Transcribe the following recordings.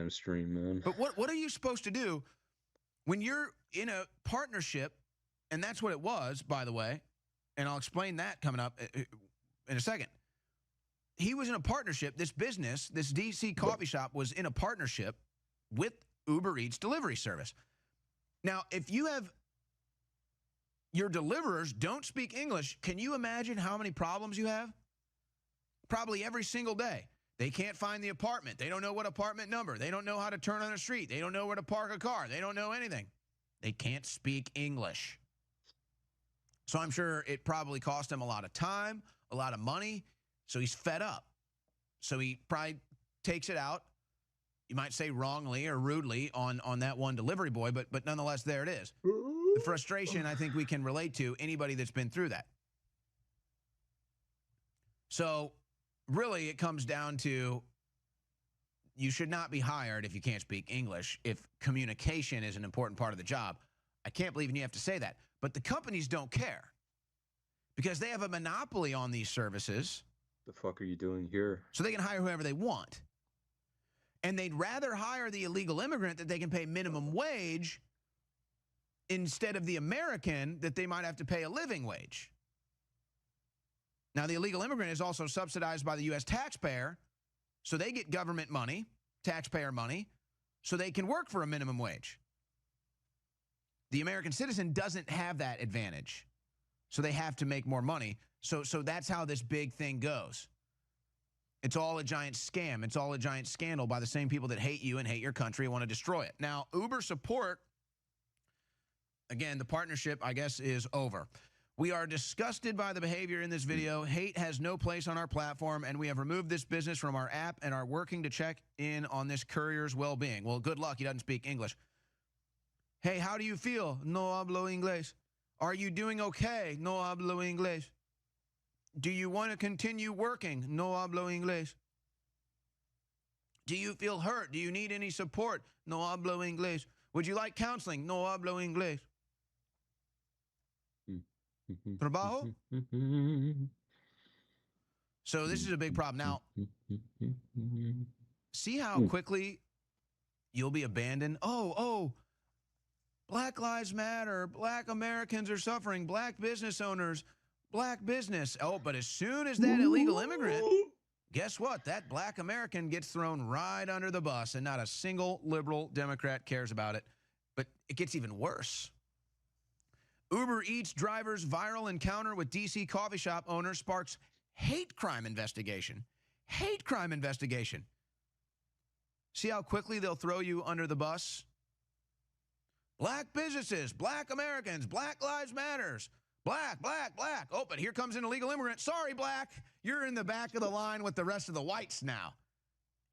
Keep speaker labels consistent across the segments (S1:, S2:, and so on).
S1: damn stream, man.
S2: But what are you supposed to do when you're in a partnership? And that's what it was, by the way. And I'll explain that coming up in a second. He was in a partnership. This business, this DC coffee shop, was in a partnership with Uber Eats delivery service. Now, if you have your deliverers don't speak English, can you imagine how many problems you have? Probably every single day. They can't find the apartment. They don't know what apartment number. They don't know how to turn on a street. They don't know where to park a car. They don't know anything. They can't speak English. So I'm sure it probably cost him a lot of time, a lot of money. So he's fed up. So he probably takes it out, you might say wrongly or rudely, on that one delivery boy, but nonetheless, there it is. The frustration I think we can relate to anybody that's been through that. So really it comes down to you should not be hired if you can't speak English, if communication is an important part of the job. I can't believe you have to say that. But the companies don't care because they have a monopoly on these services.
S1: The fuck are you doing here?
S2: So they can hire whoever they want. And they'd rather hire the illegal immigrant that they can pay minimum wage instead of the American that they might have to pay a living wage. Now, the illegal immigrant is also subsidized by the U.S. taxpayer, so they get government money, taxpayer money, so they can work for a minimum wage. The American citizen doesn't have that advantage, so they have to make more money. So that's how this big thing goes. It's all a giant scam. It's all a giant scandal by the same people that hate you and hate your country and want to destroy it. Now, Uber support, again, the partnership, I guess, is over. We are disgusted by the behavior in this video. Hate has no place on our platform, and we have removed this business from our app and are working to check in on this courier's well-being. Well, good luck. He doesn't speak English. Hey, how do you feel? No hablo inglés. Are you doing okay? No hablo inglés. Do you want to continue working? No hablo inglés. Do you feel hurt? Do you need any support? No hablo inglés. Would you like counseling? No hablo inglés. Trabajo? So this is a big problem. Now, see how quickly you'll be abandoned? Oh, Black Lives Matter, Black Americans are suffering, Black business owners, Black business. Oh, but as soon as that illegal immigrant, guess what? That Black American gets thrown right under the bus, and not a single liberal Democrat cares about it. But it gets even worse. Uber Eats driver's viral encounter with DC coffee shop owner sparks hate crime investigation. Hate crime investigation. See how quickly they'll throw you under the bus? Black businesses, Black Americans, Black Lives Matters, Black. Oh, but here comes an illegal immigrant. Sorry, Black. You're in the back of the line with the rest of the whites now.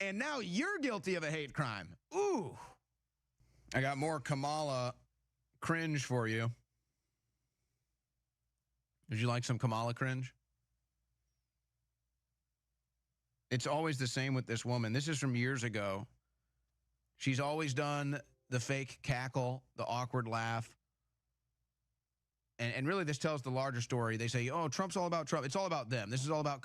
S2: And now you're guilty of a hate crime. Ooh. I got more Kamala cringe for you. Would you like some Kamala cringe? It's always the same with this woman. This is from years ago. She's always done the fake cackle, the awkward laugh. And really this tells the larger story. They say, oh, Trump's all about Trump. It's all about them. This is all about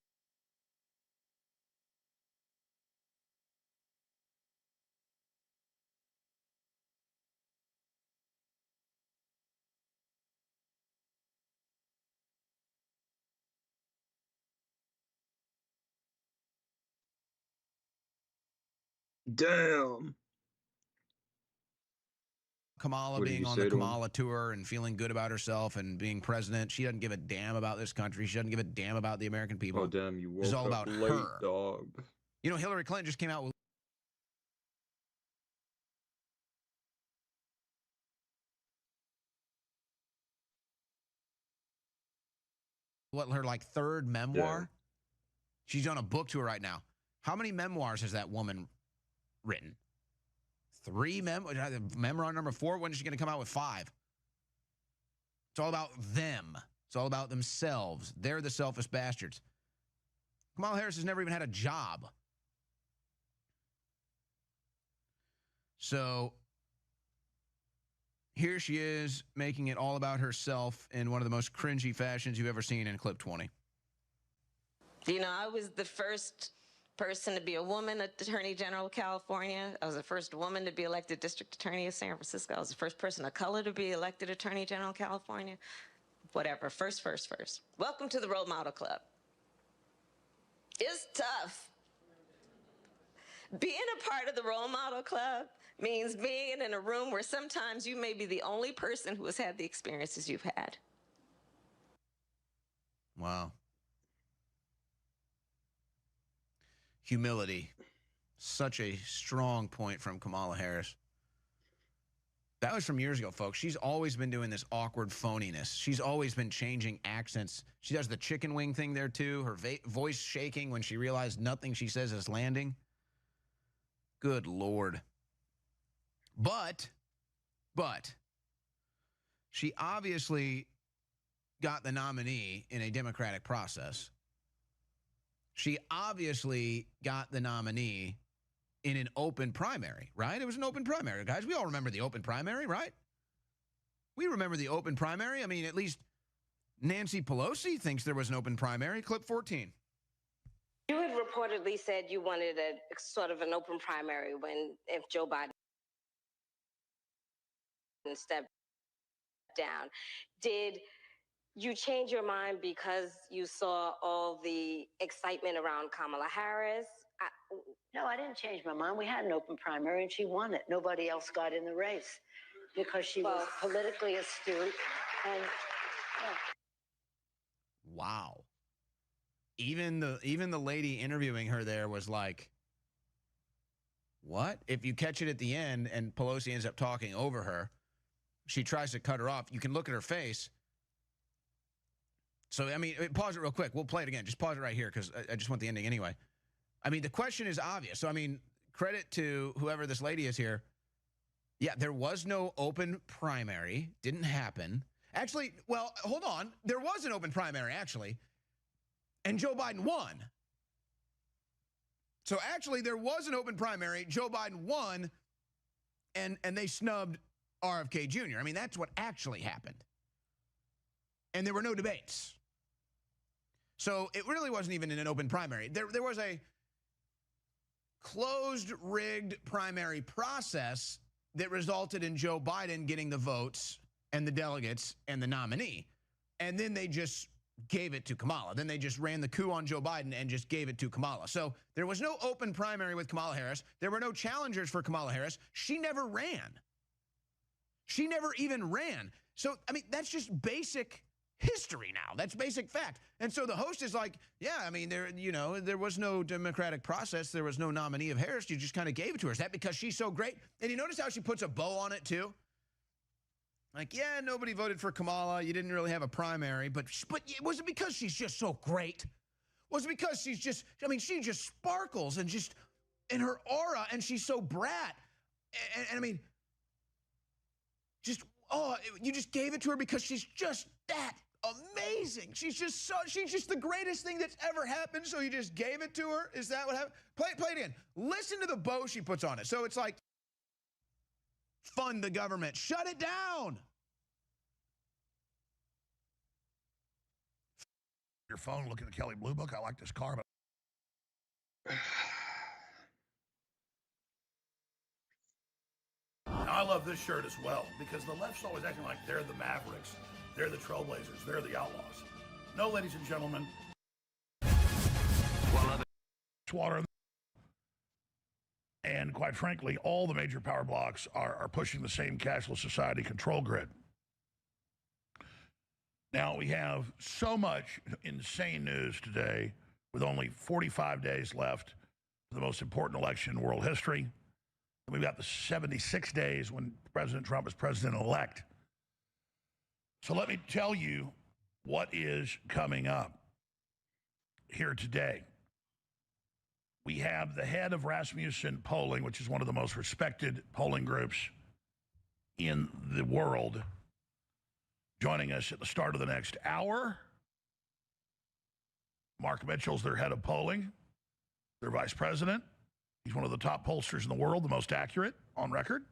S1: Damn.
S2: Kamala
S1: What did
S2: being
S1: you
S2: on
S1: say
S2: the
S1: to him?
S2: Kamala tour and feeling good about herself and being president. She doesn't give a damn about this country. She doesn't give a damn about the American people.
S1: Oh, damn, you
S2: This is
S1: woke
S2: all
S1: up
S2: about
S1: late,
S2: her.
S1: dog.
S2: You know, Hillary Clinton just came out with her like third memoir.
S1: Yeah.
S2: She's on a book tour right now. How many memoirs has that woman written? 3 memoirs. Memoir number 4. When is she going to come out with 5? It's all about them. It's all about themselves. They're the selfish bastards. Kamala Harris has never even had a job. So here she is making it all about herself in one of the most cringy fashions you've ever seen in clip 20.
S3: You know, I was the first person to be a woman attorney general of California. I was the first woman to be elected district attorney of San Francisco. I was the first person of color to be elected attorney general of California. Whatever, first. Welcome to the Role Model Club. It's tough. Being a part of the Role Model Club means being in a room where sometimes you may be the only person who has had the experiences you've had.
S2: Wow. Humility. Such a strong point from Kamala Harris. That was from years ago, folks. She's always been doing this awkward phoniness. She's always been changing accents. She does the chicken wing thing there, too. Her voice shaking when she realized nothing she says is landing. Good Lord. But, she obviously got the nominee in a democratic process. She obviously got the nominee in an open primary, right? It was an open primary, guys. We all remember the open primary, right? We remember the open primary. I mean, at least Nancy Pelosi thinks there was an open primary. Clip 14.
S4: You had reportedly said you wanted a sort of an open primary if Joe Biden stepped down. Did you change your mind because you saw all the excitement around Kamala Harris?
S5: No, I didn't change my mind. We had an open primary and she won it. Nobody else got in the race because she was politically astute and
S2: Wow. Even the lady interviewing her there was like, what? If you catch it at the end and Pelosi ends up talking over her, she tries to cut her off. You can look at her face. So, I mean, pause it real quick. We'll play it again. Just pause it right here because I just want the ending anyway. I mean, the question is obvious. So, I mean, credit to whoever this lady is here. Yeah, there was no open primary. Didn't happen. Actually, well, hold on. There was an open primary, actually. And Joe Biden won. So, actually, there was an open primary. Joe Biden won. And they snubbed RFK Jr. I mean, that's what actually happened. And there were no debates. So, it really wasn't even in an open primary. There was a closed, rigged primary process that resulted in Joe Biden getting the votes and the delegates and the nominee. And then they just gave it to Kamala. Then they just ran the coup on Joe Biden and just gave it to Kamala. So there was no open primary with Kamala Harris. There were no challengers for Kamala Harris. She never ran. She never even ran. So, I mean, that's just basic history now. That's basic fact. And so the host is like, yeah, I mean, there was no democratic process. There was no nominee of Harris. You just kind of gave it to her. Is that because she's so great? And you notice how she puts a bow on it too? Like, yeah, nobody voted for Kamala. You didn't really have a primary, but was it because she's just so great? Was it because she's just, I mean, she just sparkles and just in her aura and she's so brat. And I mean, just, you just gave it to her because she's just that amazing. She's just the greatest thing that's ever happened. So you just gave it to her. Is that what happened? Play it again. Listen to the bow she puts on it. So it's like, fund the government. Shut it down.
S6: Your phone looking at Kelly Blue Book. I like this car, but I love this shirt as well because the left's always acting like they're the Mavericks, they're the Trailblazers, they're the Outlaws. No, ladies and gentlemen. Water. And quite frankly, all the major power blocks are pushing the same cashless society control grid. Now, we have so much insane news today with only 45 days left for the most important election in world history. And we've got the 76 days when President Trump is president-elect. So let me tell you what is coming up here today. We have the head of Rasmussen Polling, which is one of the most respected polling groups in the world, joining us at the start of the next hour. Mark Mitchell's their head of polling, their vice president. He's one of the top pollsters in the world, the most accurate on record.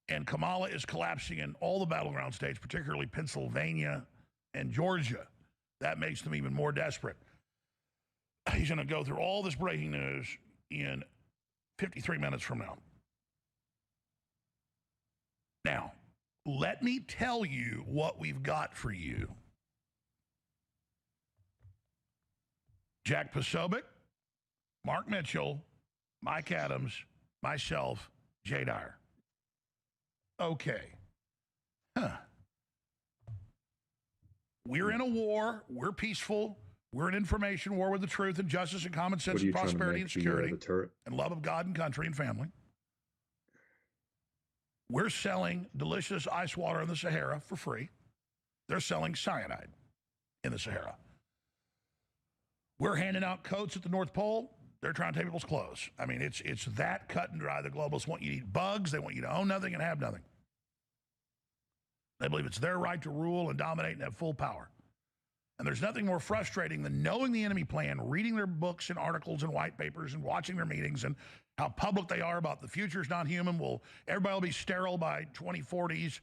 S6: And Kamala is collapsing in all the battleground states, particularly Pennsylvania and Georgia. That makes them even more desperate. He's going to go through all this breaking news in 53 minutes from now. Now, let me tell you what we've got for you. Jack Posobiec, Mark Mitchell, Mike Adams, myself, Jay Dyer. Okay. We're in a war. We're peaceful. We're an information war with the truth and justice and common sense and prosperity and security and love of God and country and family. We're selling delicious ice water in the Sahara for free. They're selling cyanide in the Sahara. We're handing out coats at the North Pole. They're trying to take people's clothes. I mean, it's that cut and dry. The globalists want you to eat bugs. They want you to own nothing and have nothing. They believe it's their right to rule and dominate and have full power. And there's nothing more frustrating than knowing the enemy plan, reading their books and articles and white papers and watching their meetings and how public they are about the future's not human. Everybody will be sterile by 2040s.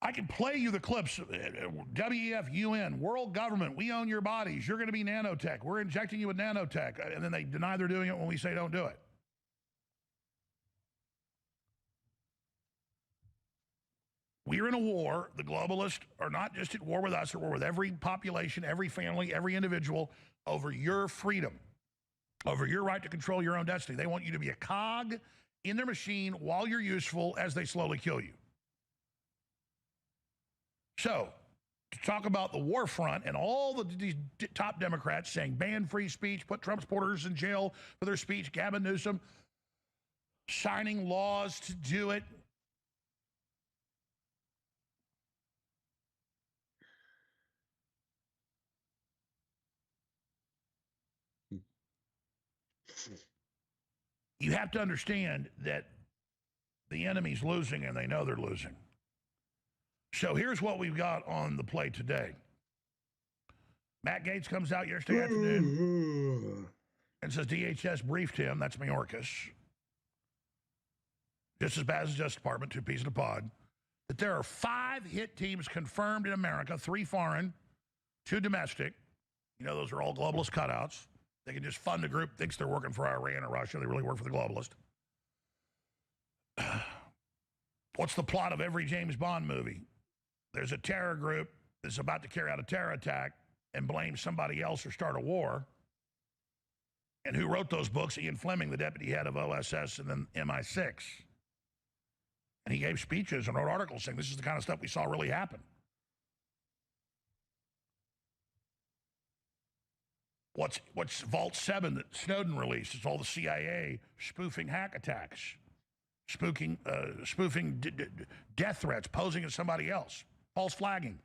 S6: I can play you the clips. WEF, UN, world government, we own your bodies. You're going to be nanotech. We're injecting you with nanotech. And then they deny they're doing it when we say don't do it. We're in a war. The globalists are not just at war with us, they're at war with every population, every family, every individual over your freedom, over your right to control your own destiny. They want you to be a cog in their machine while you're useful as they slowly kill you. So, to talk about the war front and all these top Democrats saying ban free speech, put Trump supporters in jail for their speech, Gavin Newsom signing laws to do it. You have to understand that the enemy's losing and they know they're losing. So here's what we've got on the plate today. Matt Gaetz comes out yesterday afternoon and says DHS briefed him, that's Mayorkas, just as bad as the Justice Department, 2 peas in a pod, that there are 5 hit teams confirmed in America, 3 foreign, 2 domestic. You know, those are all globalist cutouts. They can just fund a group, thinks they're working for Iran or Russia. They really work for the globalist. What's the plot of every James Bond movie? There's a terror group that's about to carry out a terror attack and blame somebody else or start a war. And who wrote those books? Ian Fleming, the deputy head of OSS and then MI6. And he gave speeches and wrote articles saying this is the kind of stuff we saw really happen. What's Vault 7 that Snowden released? It's all the CIA spoofing hack attacks, spoofing death threats, posing as somebody else, false flagging.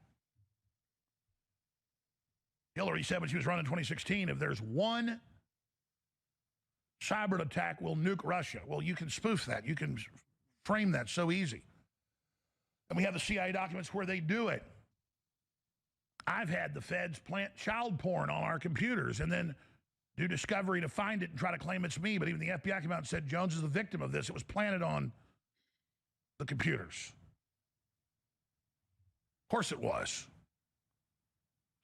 S6: Hillary said when she was running in 2016, if there's one cyber attack, we'll nuke Russia. Well, you can spoof that. You can frame that so easy. And we have the CIA documents where they do it. I've had the feds plant child porn on our computers and then do discovery to find it and try to claim it's me. But even the FBI came out and said Jones is the victim of this. It was planted on the computers. Of course it was.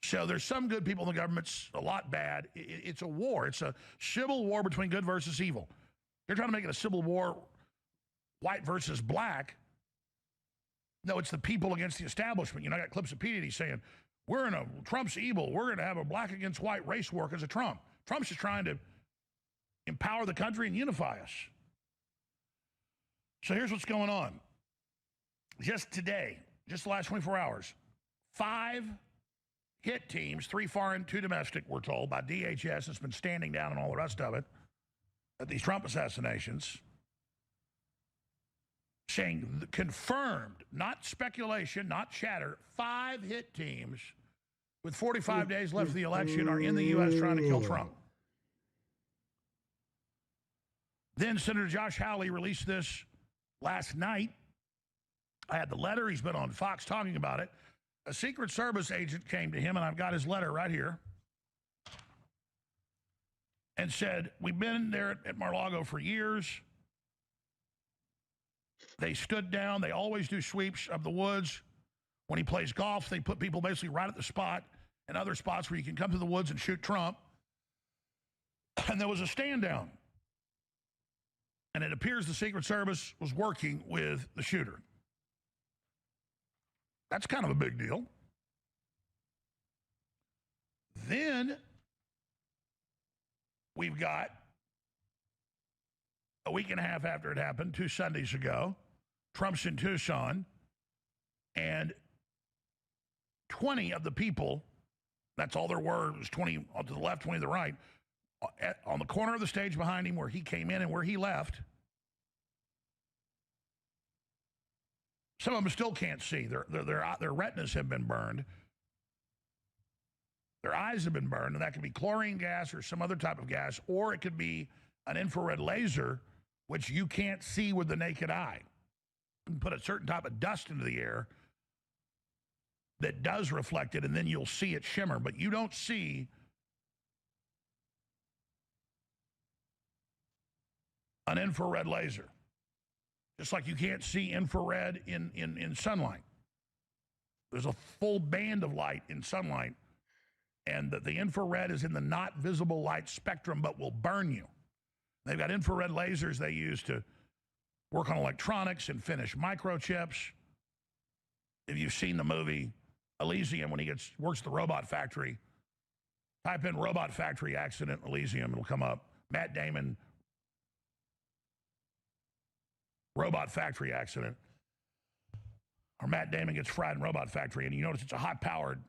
S6: So there's some good people in the government, a lot bad. It's a war. It's a civil war between good versus evil. They're trying to make it a civil war, white versus black. No, it's the people against the establishment. You know, I got clips of P. saying, Trump's evil. We're going to have a black against white race war because of Trump. Trump's just trying to empower the country and unify us. So here's what's going on. Just today, just the last 24 hours, 5 hit teams, 3 foreign, 2 domestic, we're told, by DHS, that's been standing down and all the rest of it, at these Trump assassinations, saying confirmed, not speculation, not chatter, 5 hit teams with 45 days left of the election are in the U.S. trying to kill Trump. Then Senator Josh Hawley released this last night. I had the letter. He's been on Fox talking about it. A Secret Service agent came to him, and I've got his letter right here, and said, we've been there at Mar-a-Lago for years. They stood down. They always do sweeps of the woods. When he plays golf, they put people basically right at the spot and other spots where you can come to the woods and shoot Trump. And there was a stand down. And it appears the Secret Service was working with the shooter. That's kind of a big deal. Then we've got a week and a half after it happened, 2 Sundays ago, Trump's in Tucson, and 20 of the people, that's all there were, it was 20 to the left, 20 to the right, on the corner of the stage behind him where he came in and where he left. Some of them still can't see. Their retinas have been burned. Their eyes have been burned, and that could be chlorine gas or some other type of gas, or it could be an infrared laser, which you can't see with the naked eye. You can put a certain type of dust into the air that does reflect it, and then you'll see it shimmer, but you don't see an infrared laser. Just like you can't see infrared in sunlight. There's a full band of light in sunlight, and the infrared is in the not visible light spectrum, but will burn you. They've got infrared lasers they use to work on electronics and finish microchips. If you've seen the movie Elysium, when he works at the robot factory, type in robot factory accident Elysium, it'll come up. Matt Damon, robot factory accident. Or Matt Damon gets fried in robot factory, and you notice it's a high-powered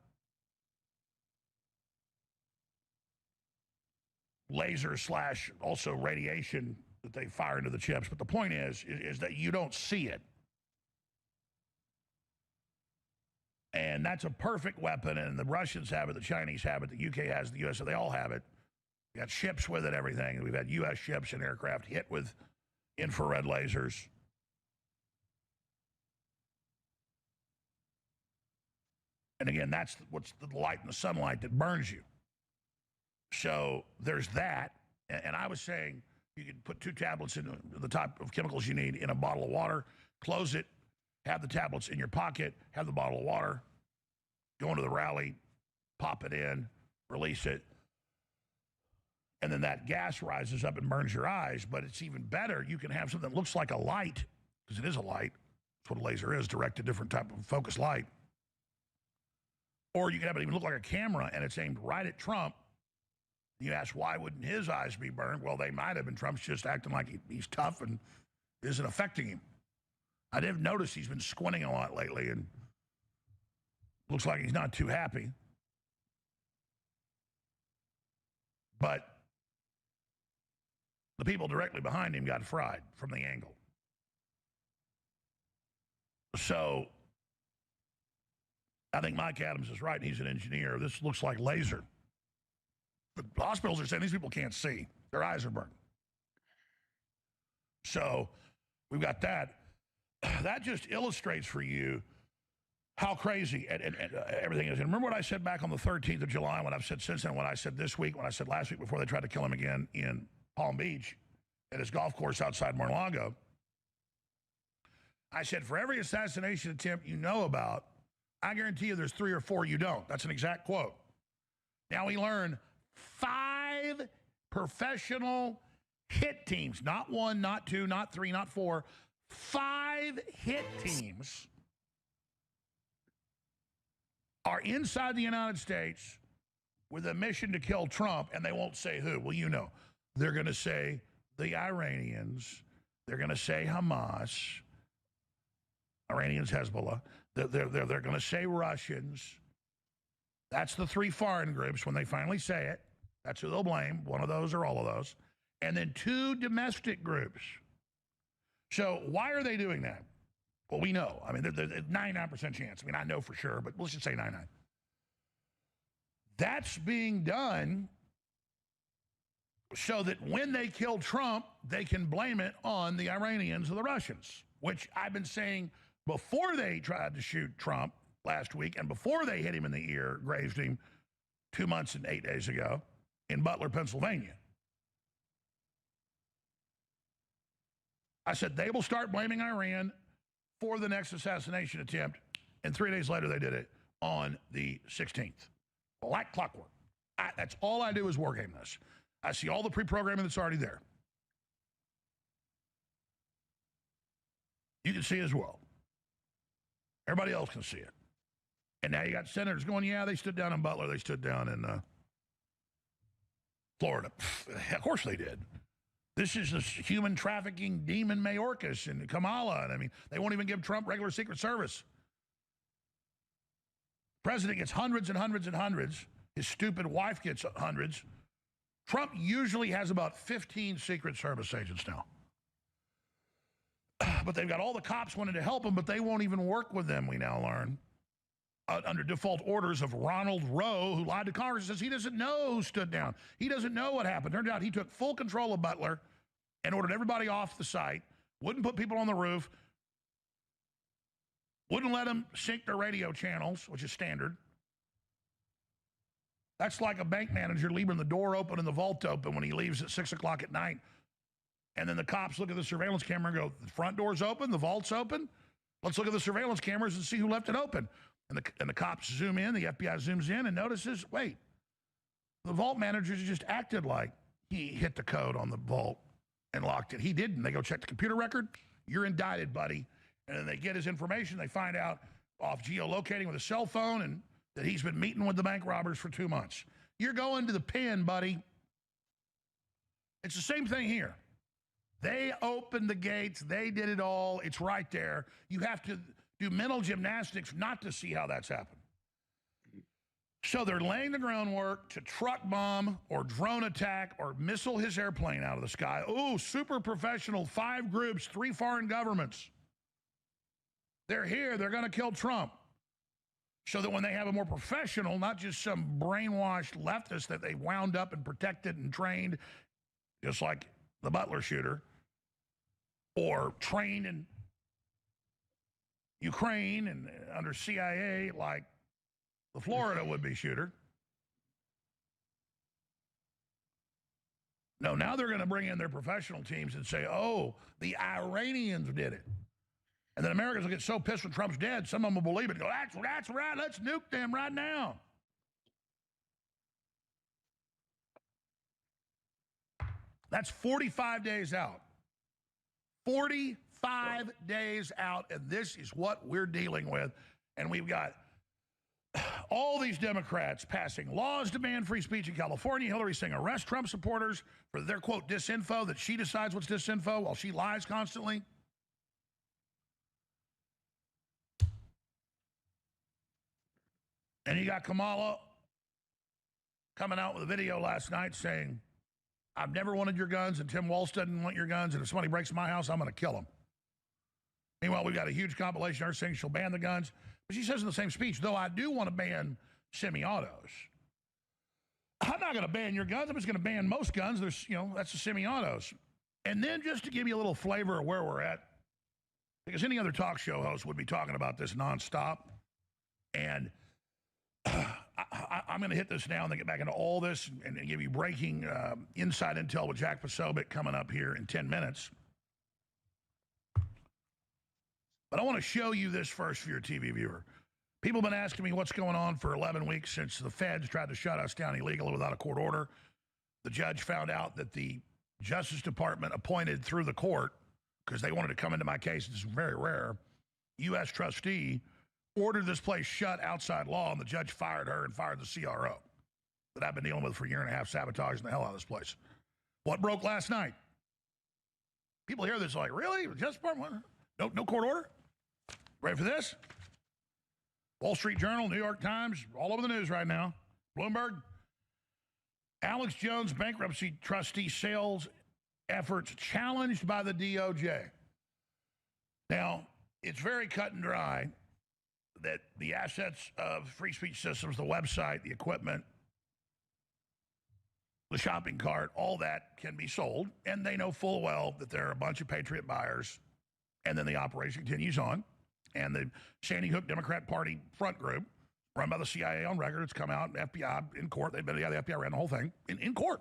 S6: laser / also radiation that they fire into the chips. But the point is that you don't see it. And that's a perfect weapon, and the Russians have it, the Chinese have it, the UK has it, the US, they all have it. We got ships with it, everything. We've had US ships and aircraft hit with infrared lasers. And again, that's what's the light in the sunlight that burns you. So there's that. And I was saying you could put 2 tablets in the type of chemicals you need in a bottle of water, close it, have the tablets in your pocket, have the bottle of water, go into the rally, pop it in, release it. And then that gas rises up and burns your eyes. But it's even better. You can have something that looks like a light, because it is a light. That's what a laser is, direct to different type of focus light. Or you can have it even look like a camera, and it's aimed right at Trump. You ask, why wouldn't his eyes be burned? Well, they might have, and Trump's just acting like he's tough and isn't affecting him. I did notice he's been squinting a lot lately, and looks like he's not too happy. But the people directly behind him got fried from the angle. So I think Mike Adams is right. He's an engineer. This looks like laser. The hospitals are saying these people can't see. Their eyes are burned. So we've got that. That just illustrates for you how crazy and everything is. And remember what I said back on the 13th of July, what I've said since then, what I said this week, what I said last week before they tried to kill him again in Palm Beach at his golf course outside Mar-a-Lago. I said, for every assassination attempt you know about, I guarantee you there's 3 or 4 you don't. That's an exact quote. Now we learn 5 professional hit teams, not 1, not 2, not 3, not 4, 5 hit teams are inside the United States with a mission to kill Trump, and they won't say who. Well, you know, they're going to say the Iranians, they're going to say Hamas, Iranians, Hezbollah, they're going to say Russians. That's the 3 foreign groups. When they finally say it, that's who they'll blame, one of those or all of those. And then 2 domestic groups. So why are they doing that? Well, we know. I mean, there's a 99% chance. I mean, I know for sure, but let's just say 99. That's being done so that when they kill Trump, they can blame it on the Iranians or the Russians, which I've been saying before they tried to shoot Trump last week and before they hit him in the ear, grazed him 2 months and 8 days ago in Butler, Pennsylvania. I said they will start blaming Iran for the next assassination attempt, and 3 days later they did it on the 16th. Like clockwork. That's all I do is war game this. I see all the pre-programming that's already there. You can see it as well. Everybody else can see it. And now you got senators going, yeah, they stood down in Butler. They stood down in Florida. Of course they did. This is this human trafficking demon Mayorkas and Kamala. And I mean, they won't even give Trump regular Secret Service. President gets hundreds and hundreds and hundreds. His stupid wife gets hundreds. Trump usually has about 15 Secret Service agents now. But they've got all the cops wanting to help him, but they won't even work with them, we now learn. Under default orders of Ronald Rowe, who lied to Congress, says he doesn't know who stood down. He doesn't know what happened. Turns out he took full control of Butler and ordered everybody off the site, wouldn't put people on the roof, wouldn't let them sync their radio channels, which is standard. That's like a bank manager leaving the door open and the vault open when he leaves at 6 o'clock at night. And then the cops look at the surveillance camera and go, the front door's open, the vault's open. Let's look at the surveillance cameras and see who left it open. And the cops zoom in, the FBI zooms in and notices, wait, the vault manager just acted like he hit the code on the vault and locked it. He didn't. They go check the computer record. You're indicted, buddy. And then they get his information. They find out off geolocating with a cell phone and that he's been meeting with the bank robbers for 2 months. You're going to the pen, buddy. It's the same thing here. They opened the gates. They did it all. It's right there. You have to do mental gymnastics not to see how that's happened. So they're laying the groundwork to truck bomb or drone attack or missile his airplane out of the sky. Oh, super professional, 5 groups, 3 foreign governments. They're here. They're going to kill Trump. So that when they have a more professional, not just some brainwashed leftist that they wound up and protected and trained, just like the Butler shooter, or trained in Ukraine and under CIA like the Florida would-be shooter. No, now they're going to bring in their professional teams and say, oh, the Iranians did it. And then Americans will get so pissed when Trump's dead, some of them will believe it and go, that's right, let's nuke them right now. That's 45 days out. 45 days out, and this is what we're dealing with. And we've got all these Democrats passing laws to ban free speech in California. Hillary saying arrest Trump supporters for their, quote, disinfo, that she decides what's disinfo while she lies constantly. And you got Kamala coming out with a video last night saying, I've never wanted your guns, and Tim Walz doesn't want your guns, and if somebody breaks my house, I'm going to kill them. Meanwhile, we've got a huge compilation of her saying she'll ban the guns. But she says in the same speech, though I do want to ban semi-autos. I'm not going to ban your guns. I'm just going to ban most guns. There's, that's the semi-autos. And then just to give you a little flavor of where we're at, because any other talk show host would be talking about this nonstop. And I'm going to hit this now and then get back into all this and give you breaking inside intel with Jack Posobiec coming up here in 10 minutes. But I want to show you this first for your TV viewer. People have been asking me what's going on for 11 weeks since the feds tried to shut us down illegally without a court order. The judge found out that the Justice Department appointed through the court, because they wanted to come into my case, it's very rare, U.S. trustee ordered this place shut outside law, and the judge fired her and fired the CRO that I've been dealing with for a year and a half, sabotaging the hell out of this place. What broke last night? People hear this like, really? Justice Department? No court order? Ready for this? Wall Street Journal, New York Times, all over the news right now. Bloomberg. Alex Jones bankruptcy trustee sales efforts challenged by the DOJ. Now, it's very cut and dry that the assets of Free Speech Systems, the website, the equipment, the shopping cart, all that can be sold. And they know full well that there are a bunch of Patriot buyers. And then the operation continues on. And the Sandy Hook Democrat Party front group, run by the CIA on record, it's come out, FBI in court. They've been, the FBI ran the whole thing in court.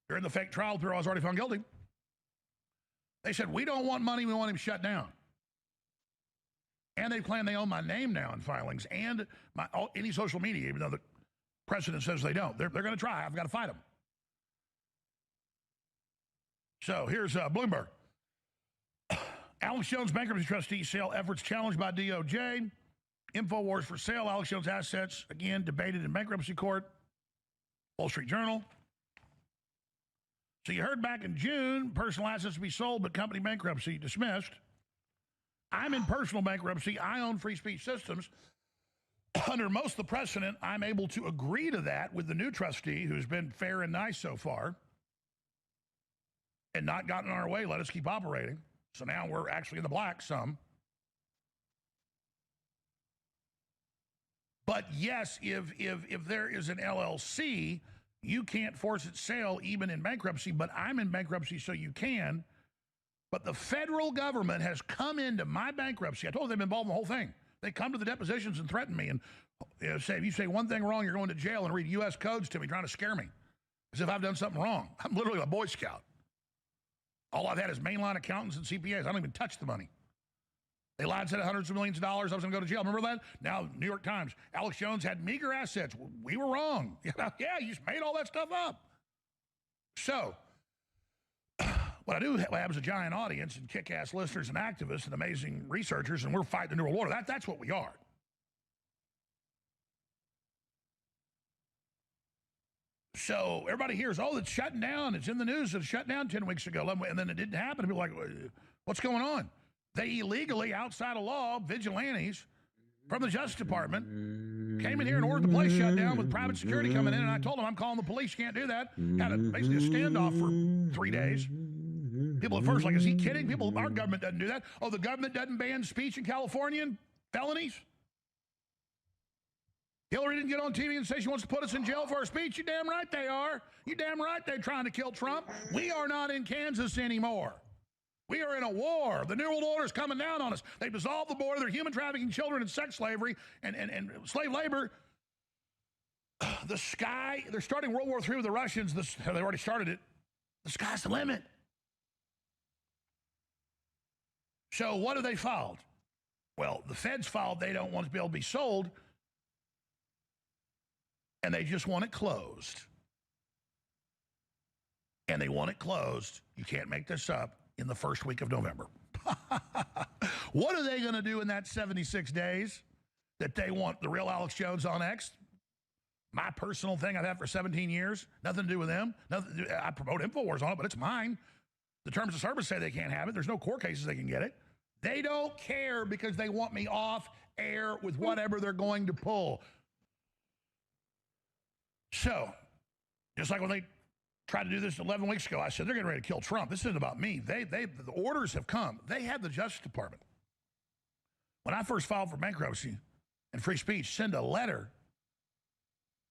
S6: During the fake trial, the bureau was already found guilty. They said, we don't want money, we want him shut down. And they claim they own my name now in filings and any social media, even though the president says they don't. They're going to try. I've got to fight them. So here's Bloomberg. Alex Jones bankruptcy trustee sale efforts challenged by DOJ. InfoWars for sale. Alex Jones assets, again, debated in bankruptcy court. Wall Street Journal. So you heard back in June, personal assets to be sold, but company bankruptcy dismissed. I'm in personal bankruptcy. I own Free Speech Systems. Under most of the precedent, I'm able to agree to that with the new trustee, who's been fair and nice so far and not gotten in our way. Let us keep operating. So now we're actually in the black some. But yes, if there is an LLC, you can't force its sale even in bankruptcy, but I'm in bankruptcy, so you can. But the federal government has come into my bankruptcy. I told them they've been involved in the whole thing. They come to the depositions and threaten me and say, if you say one thing wrong, you're going to jail, and read U.S. codes to me, trying to scare me as if I've done something wrong. I'm literally a Boy Scout. All I've had is mainline accountants and CPAs. I don't even touch the money. They lied and said hundreds of millions of dollars. I was going to go to jail. Remember that? Now, New York Times. Alex Jones had meager assets. We were wrong. Yeah, you just made all that stuff up. So, what I do have is a giant audience and kick-ass listeners and activists and amazing researchers, and we're fighting the New World Order. That's what we are. So everybody hears, oh, it's shutting down. It's in the news. It's shut down 10 weeks ago. And then it didn't happen. People are like, what's going on? They illegally, outside of law, vigilantes from the Justice Department came in here and ordered the place shut down with private security coming in. And I told them, I'm calling the police. You can't do that. Had basically a standoff for 3 days. People at first like, is he kidding? People, our government doesn't do that. Oh, the government doesn't ban speech in California and felonies? Hillary didn't get on TV and say she wants to put us in jail for our speech. You damn right they are. You damn right they're trying to kill Trump. We are not in Kansas anymore. We are in a war. The New World Order is coming down on us. They've dissolved the border. They're human trafficking children and sex slavery and slave labor. The sky, they're starting World War III with the Russians. They've already started it. The sky's the limit. So what have they filed? Well, the feds filed they don't want to be able to be sold, and they just want it closed. And they want it closed. You can't make this up. In the first week of November. What are they going to do in that 76 days that they want the real Alex Jones on X? My personal thing I've had for 17 years. Nothing to do with them. Nothing. I promote InfoWars on it, but it's mine. The terms of service say they can't have it. There's no court cases they can get it. They don't care because they want me off air with whatever they're going to pull. So, just like when they tried to do this 11 weeks ago, I said, they're getting ready to kill Trump. This isn't about me. The orders have come. They had the Justice Department. When I first filed for bankruptcy and free speech, send a letter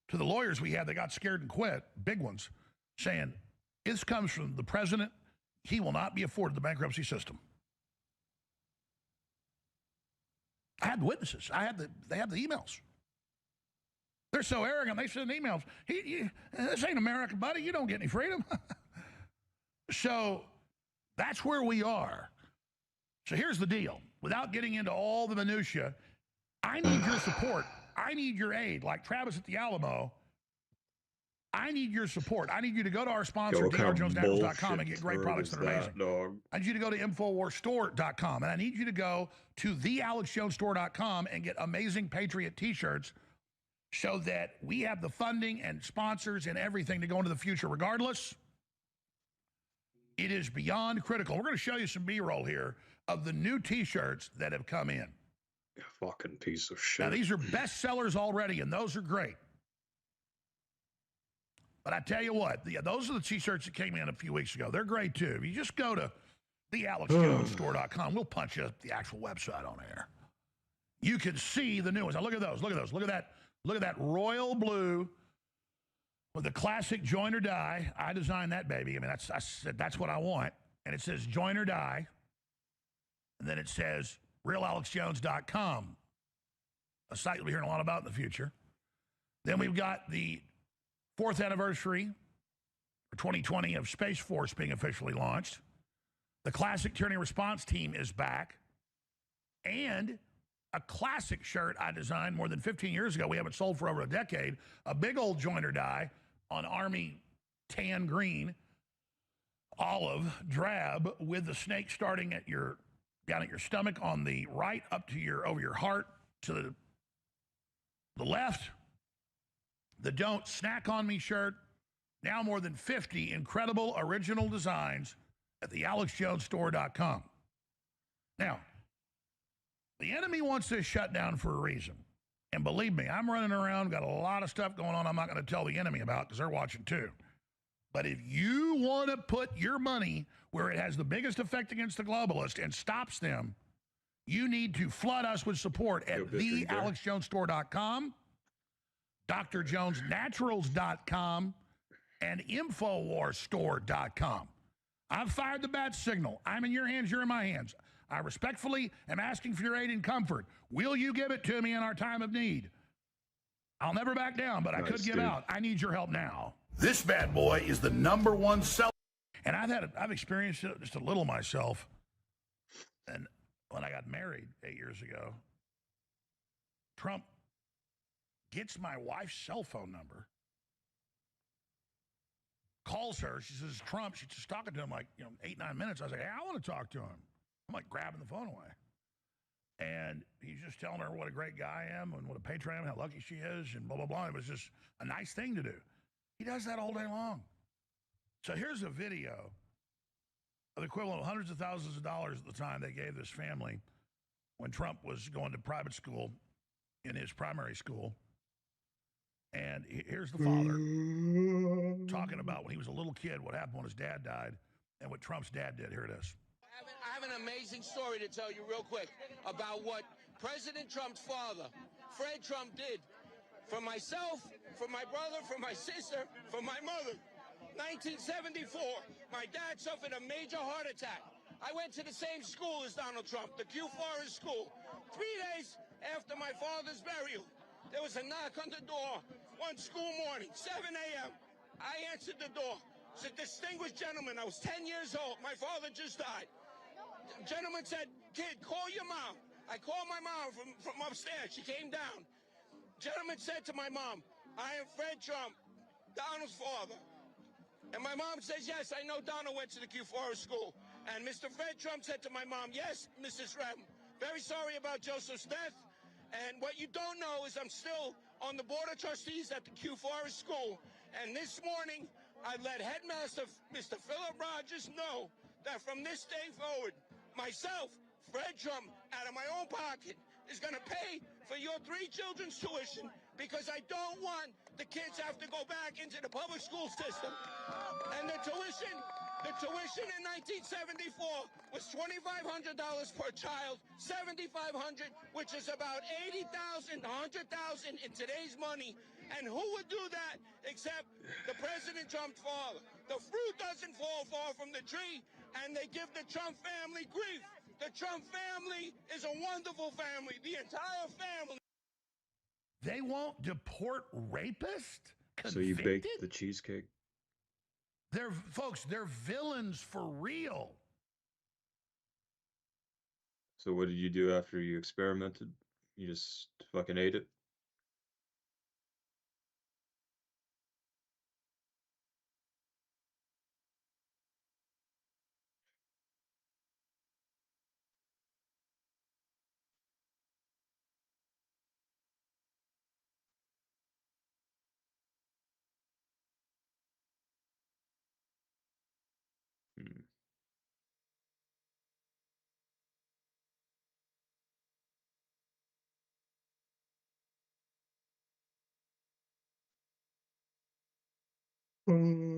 S6: to the lawyers we had that got scared and quit, big ones, saying, this comes from the president. He will not be afforded the bankruptcy system. I had the witnesses. They have the emails. They're so arrogant, they send emails. This ain't America, buddy. You don't get any freedom. So that's where we are. So here's the deal. Without getting into all the minutia, I need your support. I need your aid. Like Travis at the Alamo, I need your support. I need you to go to our sponsor, drjonesnaturals.com, and get great products that are amazing.
S1: Dog?
S6: I need you to go to InfoWarsStore.com, and I need you to go to thealexjonesstore.com and get amazing Patriot t-shirts so that we have the funding and sponsors and everything to go into the future regardless. It is beyond critical. We're going to show you some B-roll here of the new t-shirts that have come in.
S1: You fucking piece of shit.
S6: Now, these are best sellers already, and those are great. But I tell you what, those are the t-shirts that came in a few weeks ago. They're great, too. If you just go to thealexjonesstore.com, we'll punch up the actual website on air. You can see the new ones. Now, look at those. Look at those. Look at that. Look at that royal blue with the classic join or die. I designed that baby. I mean, I said that's what I want. And it says join or die. And then it says realalexjones.com, a site you'll be hearing a lot about in the future. Then we've got the 4th anniversary for 2020 of Space Force being officially launched. The classic tyranny response team is back. And a classic shirt I designed more than 15 years ago. We haven't sold for over a decade. A big old join or die on Army tan green olive, drab, with the snake starting at your down at your stomach on the right, up to your over your heart to the left. The Don't Snack on Me shirt. Now more than 50 incredible original designs at the AlexJonesStore.com. Now, the enemy wants this shut down for a reason. And believe me, I'm running around, got a lot of stuff going on I'm not going to tell the enemy about because they're watching too. But if you want to put your money where it has the biggest effect against the globalists and stops them, you need to flood us with support at thealexjonesstore.com, drjonesnaturals.com, and infowarstore.com. I've fired the bat signal. I'm in your hands, you're in my hands. I respectfully am asking for your aid and comfort. Will you give it to me in our time of need? I'll never back down, but I could give out. I need your help now. This bad boy is the #1 seller. And I've experienced it just a little myself. And when I got married 8 years ago, Trump gets my wife's cell phone number, calls her. She says, Trump, she's just talking to him like, 8, 9 minutes. I was like, hey, I want to talk to him. I'm like grabbing the phone away. And he's just telling her what a great guy I am and what a patron I am, how lucky she is, and blah, blah, blah. It was just a nice thing to do. He does that all day long. So here's a video of the equivalent of hundreds of thousands of dollars at the time they gave this family when Trump was going to private school in his primary school. And here's the father talking about when he was a little kid, what happened when his dad died, and what Trump's dad did. Here it is.
S7: I have an amazing story to tell you real quick about what President Trump's father, Fred Trump, did for myself, for my brother, for my sister, for my mother. 1974, my dad suffered a major heart attack. I went to the same school as Donald Trump, the Q Forest School. 3 days after my father's burial, there was a knock on the door one school morning, 7 a.m. I answered the door. It's a distinguished gentleman. I was 10 years old. My father just died. The gentleman said, kid, call your mom. I called my mom from upstairs. She came down. Gentleman said to my mom, I am Fred Trump, Donald's father. And my mom says, yes, I know Donald went to the Q Forest School. And Mr. Fred Trump said to my mom, yes, Mrs. Rem, very sorry about Joseph's death. And what you don't know is I'm still on the Board of Trustees at the Q Forest School. And this morning, I let Headmaster Mr. Philip Rogers know that from this day forward, myself, Fred Trump, out of my own pocket, is going to pay for your 3 children's tuition because I don't want the kids have to go back into the public school system. And the tuition in 1974 was $2,500 per child, $7,500, which is about $80,000, $100,000 in today's money. And who would do that except the President Trump's father? The fruit doesn't fall far from the tree, and they give the Trump family grief. The Trump family is a wonderful family, the entire family.
S6: They won't deport rapists? Convicted?
S1: So you baked the cheesecake?
S6: They're villains for real.
S1: So what did you do after you experimented? You just fucking ate it? Hmm.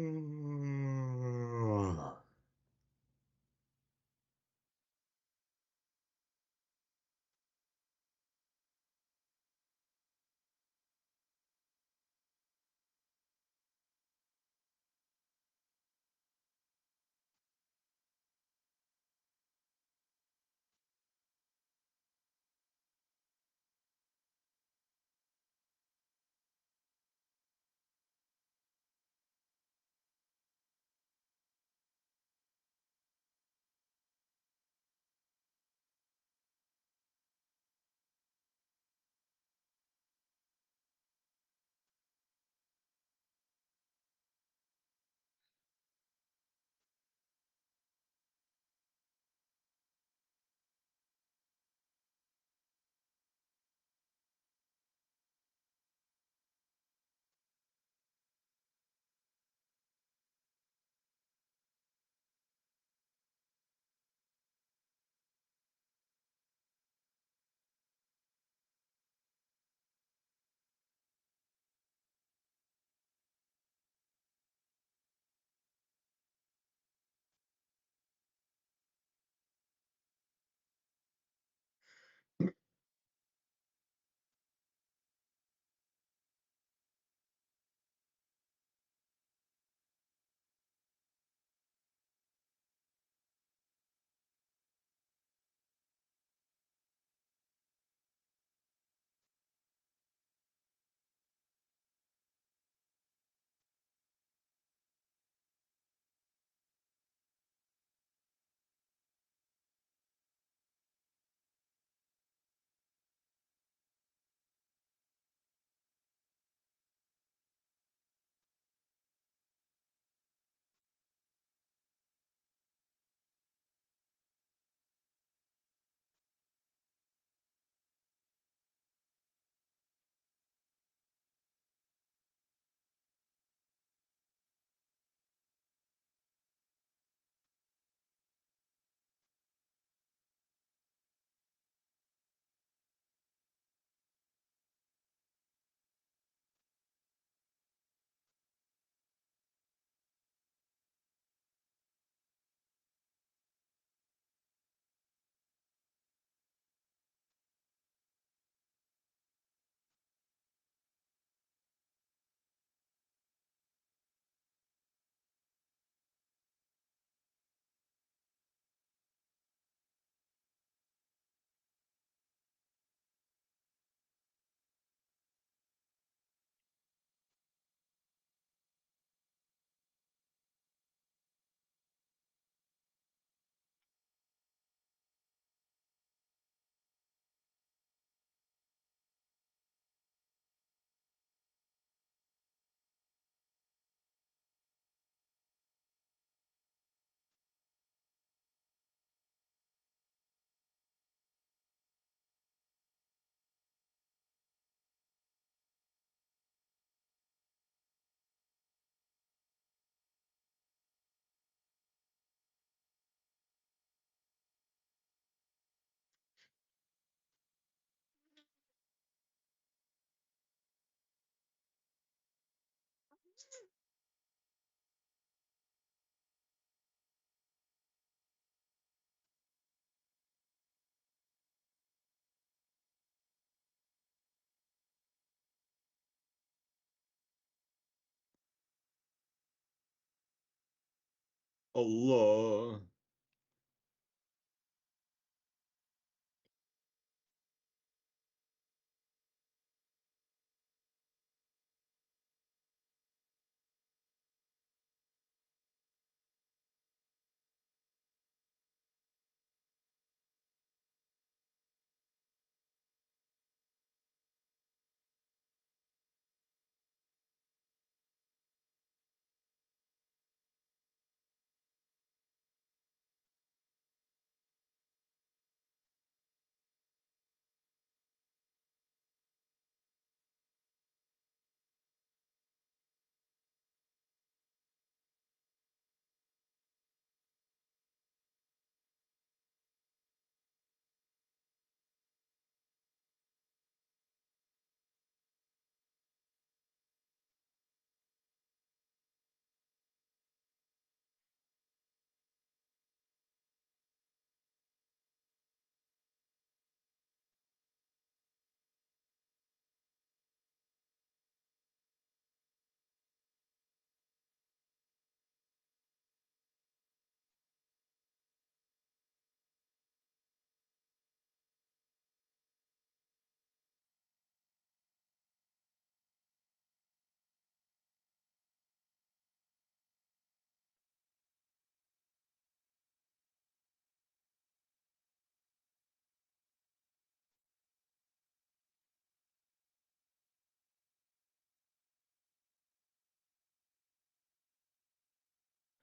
S1: Allah.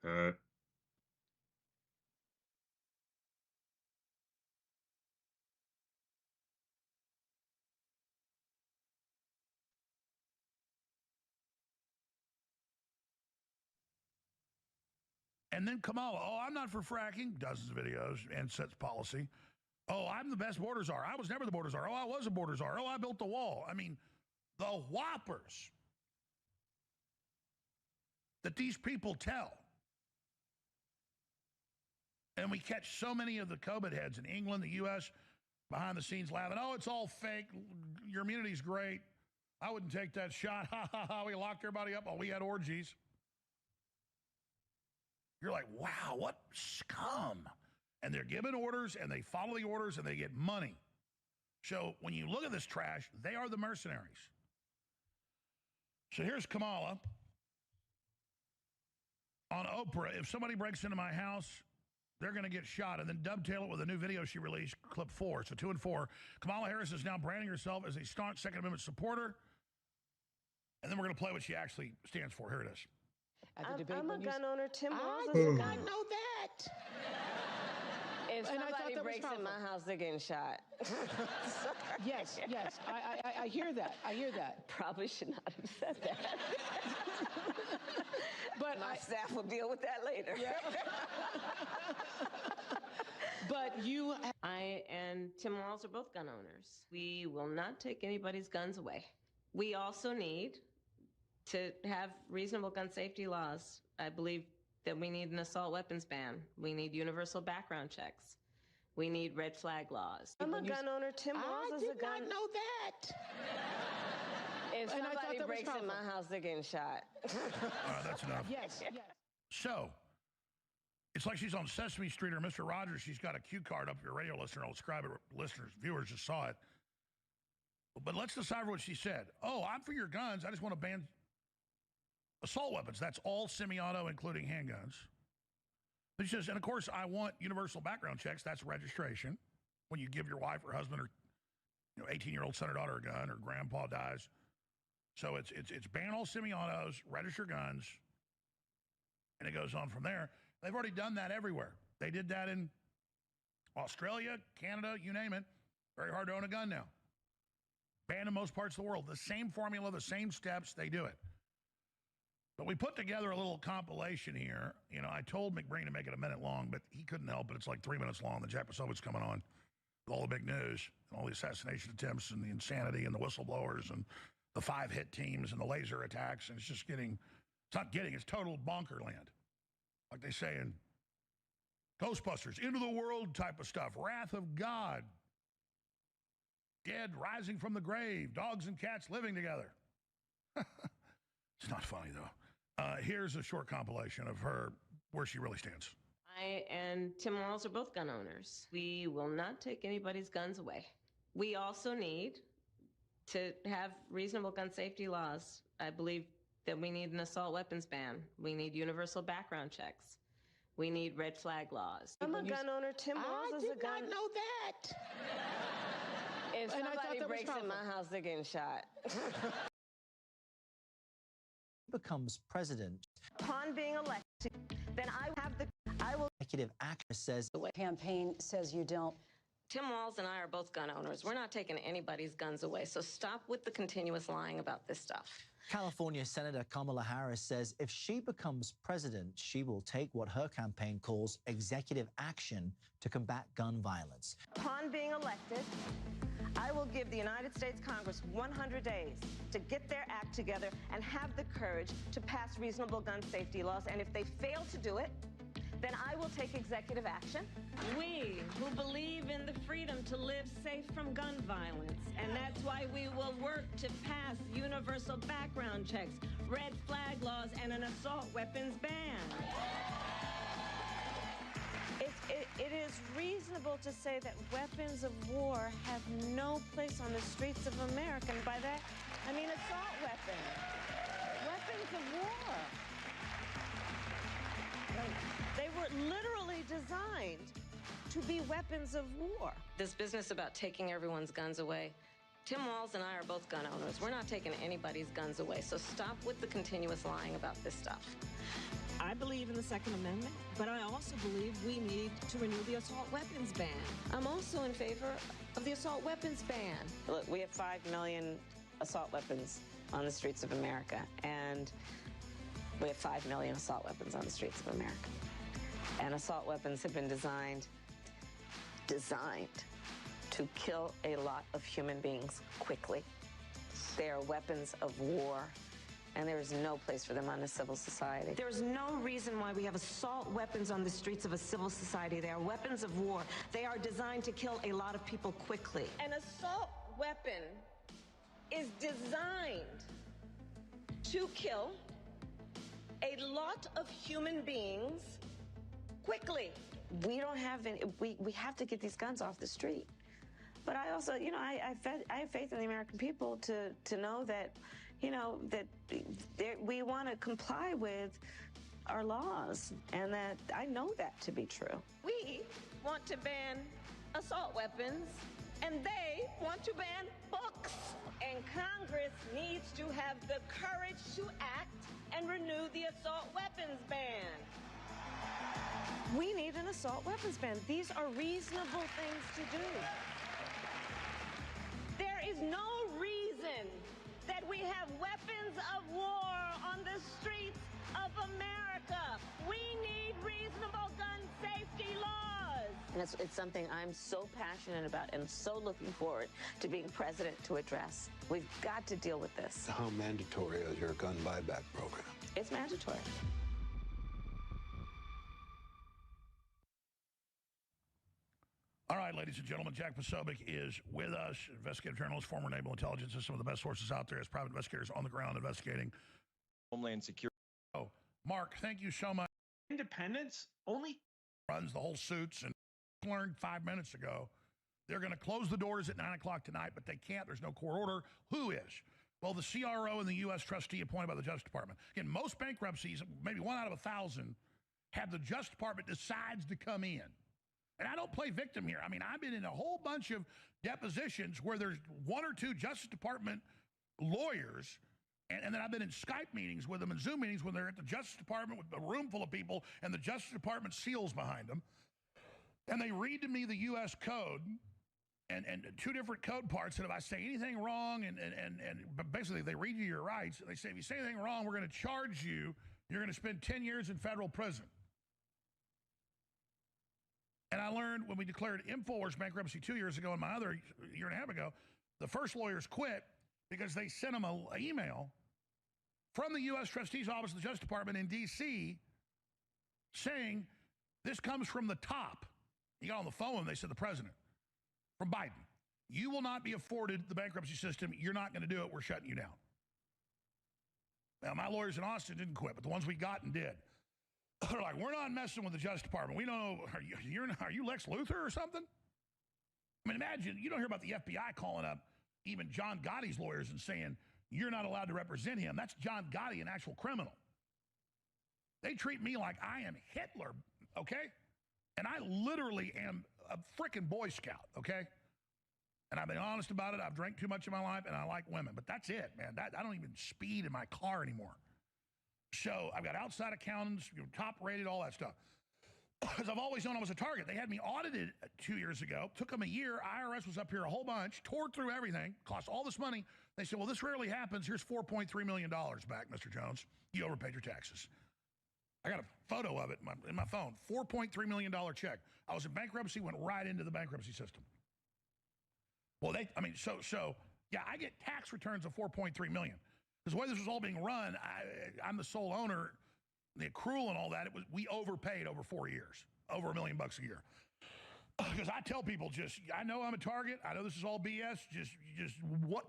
S1: Uh,
S6: And then Kamala, oh, I'm not for fracking, dozens of videos, and sets policy. Oh, I'm the best border czar. I was never the border czar. Oh, I was a border czar. Oh, I built the wall. I mean, the whoppers that these people tell. And we catch so many of the COVID heads in England, the U.S., behind the scenes laughing. Oh, it's all fake. Your immunity's great. I wouldn't take that shot. Ha, ha, ha. We locked everybody up while we had orgies. You're like, wow, what scum. And they're given orders, and they follow the orders, and they get money. So when you look at this trash, they are the mercenaries. So here's Kamala on Oprah. If somebody breaks into my house, they're going to get shot. And then dovetail it with a new video she released, clip 4. So 2 and 4. Kamala Harris is now branding herself as a staunch Second Amendment supporter. And then we're going to play what she actually stands for. Here it is.
S3: I'm a gun owner. Tim Walz
S7: I
S3: is a
S7: did
S3: gun.
S7: not know that.
S3: If
S8: And I thought
S3: somebody
S8: that was
S3: breaks in
S8: powerful.
S3: my house, they're getting shot.
S8: Yes, yes. I hear that. I hear that.
S3: Probably should not have said that.
S8: But
S3: My staff will deal with that later.
S8: but you
S3: I and Tim Walz are both gun owners. We will not take anybody's guns away. We also need to have reasonable gun safety laws. I believe that we need an assault weapons ban. We need universal background checks. We need red flag laws. I'm a gun owner. Tim Walz
S7: I
S3: is
S7: did
S3: a gun.
S7: not know that.
S3: If
S8: And I thought
S3: somebody
S8: that was
S3: breaks in
S8: powerful.
S3: my house, they're getting shot.
S6: That's enough.
S8: yes, yes.
S6: So it's like she's on Sesame Street or Mr. Rogers. She's got a cue card up for your radio listener. I'll describe it. Listeners, viewers just saw it. But let's decipher what she said. Oh, I'm for your guns. I just want to ban assault weapons. That's all semi-auto, including handguns. But she says, and of course, I want universal background checks. That's registration. When you give your wife or husband or 18-year-old son or daughter a gun, or grandpa dies. So it's ban all semi-autos, register guns, and it goes on from there. They've already done that everywhere. They did that in Australia, Canada, you name it. Very hard to own a gun now. Banned in most parts of the world. The same formula, the same steps, they do it. But we put together a little compilation here. I told McBreen to make it a minute long, but he couldn't help it. It's like 3 minutes long. The Jack Posobiec's coming on with all the big news and all the assassination attempts and the insanity and the whistleblowers and the 5-hit teams and the laser attacks. And it's just getting It's not getting, it's total bonker land. Like they say in Ghostbusters, into the world type of stuff. Wrath of God. Dead rising from the grave. Dogs and cats living together. It's not funny, though. Here's a short compilation of her, where she really stands.
S9: I and Tim Walz are both gun owners. We will not take anybody's guns away. We also need to have reasonable gun safety laws. I believe that we need an assault weapons ban. We need universal background checks. We need red flag laws.
S3: I'm a gun owner. Tim Walz is a gun.
S8: I did not know that.
S3: If
S8: And I thought
S3: somebody
S8: that was
S3: breaks in my house, they're getting shot.
S10: becomes president.
S3: Upon being elected, then I will.
S10: Executive actor says
S5: The campaign says you don't.
S3: Tim Walz and I are both gun owners. We're not taking anybody's guns away. So stop with the continuous lying about this stuff.
S10: California Senator Kamala Harris says if she becomes president, she will take what her campaign calls executive action to combat gun violence.
S3: Upon being elected, I will give the United States Congress 100 days to get their act together and have the courage to pass reasonable gun safety laws. And if they fail to do it, then I will take executive action.
S9: We who believe in the freedom to live safe from gun violence, and that's why we will work to pass universal background checks, red flag laws, and an assault weapons ban.
S3: It is reasonable to say that weapons of war have no place on the streets of America. And by that, I mean assault weapons. Weapons of war. They were literally designed to be weapons of war. This business about taking everyone's guns away, Tim Walz and I are both gun owners. We're not taking anybody's guns away, so stop with the continuous lying about this stuff.
S9: I believe in the Second Amendment, but I also believe we need to renew the assault weapons ban.
S3: I'm also in favor of the assault weapons ban. Look, we have 5 million assault weapons on the streets of America, and we have 5 million assault weapons on the streets of America. And assault weapons have been designed to kill a lot of human beings quickly. They are weapons of war, and there is no place for them on a civil society. There's no reason why we have assault weapons on the streets of a civil society. They are weapons of war. They are designed to kill a lot of people quickly.
S9: An assault weapon is designed to kill a lot of human beings quickly.
S3: We don't have any, we have to get these guns off the street. But I also, you know, I have faith in the American people to know that, you know, that we want to comply with our laws, and that I know that to be true.
S9: We want to ban assault weapons, and they want to ban books. And Congress needs to have the courage to act and renew the assault weapons ban.
S3: We need an assault weapons ban. These are reasonable things to do.
S9: There is no reason that we have weapons of war on the streets of America. We need reasonable gun safety laws.
S3: And it's something I'm so passionate about and so looking forward to being president to address. We've got to deal with this.
S11: How mandatory is your gun buyback program?
S3: It's mandatory.
S6: All right, ladies and gentlemen, Jack Posobiec is with us, investigative journalist, former naval intelligence, and some of the best sources out there as private investigators on the ground investigating
S1: Homeland Security.
S6: Oh, Mark, thank you so much.
S12: Independence only
S6: Runs the whole suits, and learned 5 minutes ago they're going to close the doors at 9 o'clock tonight, but they can't. There's no court order. Who is? Well, the CRO and the U.S. trustee appointed by the Justice Department. Again, most bankruptcies, maybe 1 out of 1,000, have the Justice Department decides to come in. And I don't play victim here. I mean, I've been in a whole bunch of depositions where there's 1 or 2 Justice Department lawyers, and then I've been in Skype meetings with them and Zoom meetings when they're at the Justice Department with a room full of people and the Justice Department seals behind them. And they read to me the U.S. code and 2 different code parts. And if I say anything wrong, but basically they read you your rights. They say, if you say anything wrong, we're going to charge you. You're going to spend 10 years in federal prison. And I learned when we declared InfoWars bankruptcy 2 years ago and my other year and a half ago, the first lawyers quit because they sent them an email from the U.S. Trustee's Office of the Justice Department in D.C. saying this comes from the top. He got on the phone and they said the president, from Biden. You will not be afforded the bankruptcy system. You're not going to do it. We're shutting you down. Now, my lawyers in Austin didn't quit, but the ones we got and did. They're like, we're not messing with the Justice Department. We don't know, are you Lex Luthor or something? I mean, imagine, you don't hear about the FBI calling up even John Gotti's lawyers and saying, you're not allowed to represent him. That's John Gotti, an actual criminal. They treat me like I am Hitler, okay? And I literally am a freaking Boy Scout, okay? And I've been honest about it. I've drank too much in my life, and I like women. But that's it, man. I don't even speed in my car anymore. So I've got outside accountants, top rated, all that stuff. Because I've always known I was a target. They had me audited 2 years ago. Took them a year. IRS was up here a whole bunch. Tore through everything. Cost all this money. They said, well, this rarely happens. Here's $4.3 million back, Mr. Jones. You overpaid your taxes. I got a photo of it in my phone. $4.3 million check. I was in bankruptcy, went right into the bankruptcy system. Well, yeah, I get tax returns of $4.3 million. Because the way this was all being run, I'm the sole owner, the accrual and all that, we overpaid over 4 years, over $1 million a year. Because I tell people I know I'm a target. I know this is all BS.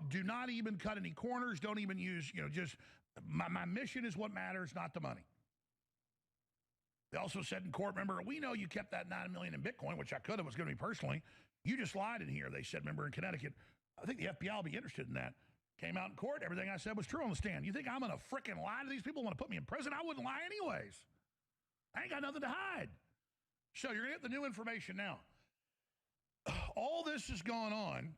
S6: Do not even cut any corners. Don't even use, my mission is what matters, not the money. They also said in court, remember, we know you kept that $9 million in Bitcoin, which I could have, was going to me personally. You just lied in here, they said, remember, in Connecticut. I think the FBI will be interested in that. Came out in court, everything I said was true on the stand. You think I'm going to frickin' lie to these people, want to put me in prison? I wouldn't lie anyways. I ain't got nothing to hide. So you're going to get the new information now. All this is going on,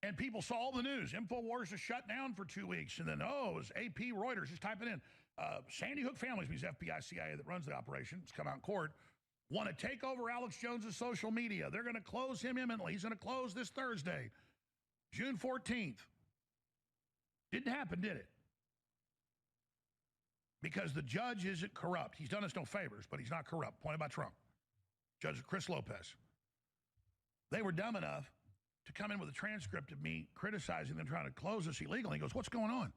S6: and people saw the news. InfoWars is shut down for 2 weeks, and then, it was AP, Reuters, just type it in. Sandy Hook Families, means FBI, CIA that runs the operation, it's come out in court, want to take over Alex Jones's social media. They're going to close him imminently. He's going to close this Thursday, June 14th. Didn't happen, did it? Because the judge isn't corrupt. He's done us no favors, but he's not corrupt. Pointed by Trump. Judge Chris Lopez. They were dumb enough to come in with a transcript of me criticizing them trying to close us illegally. He goes, what's going on?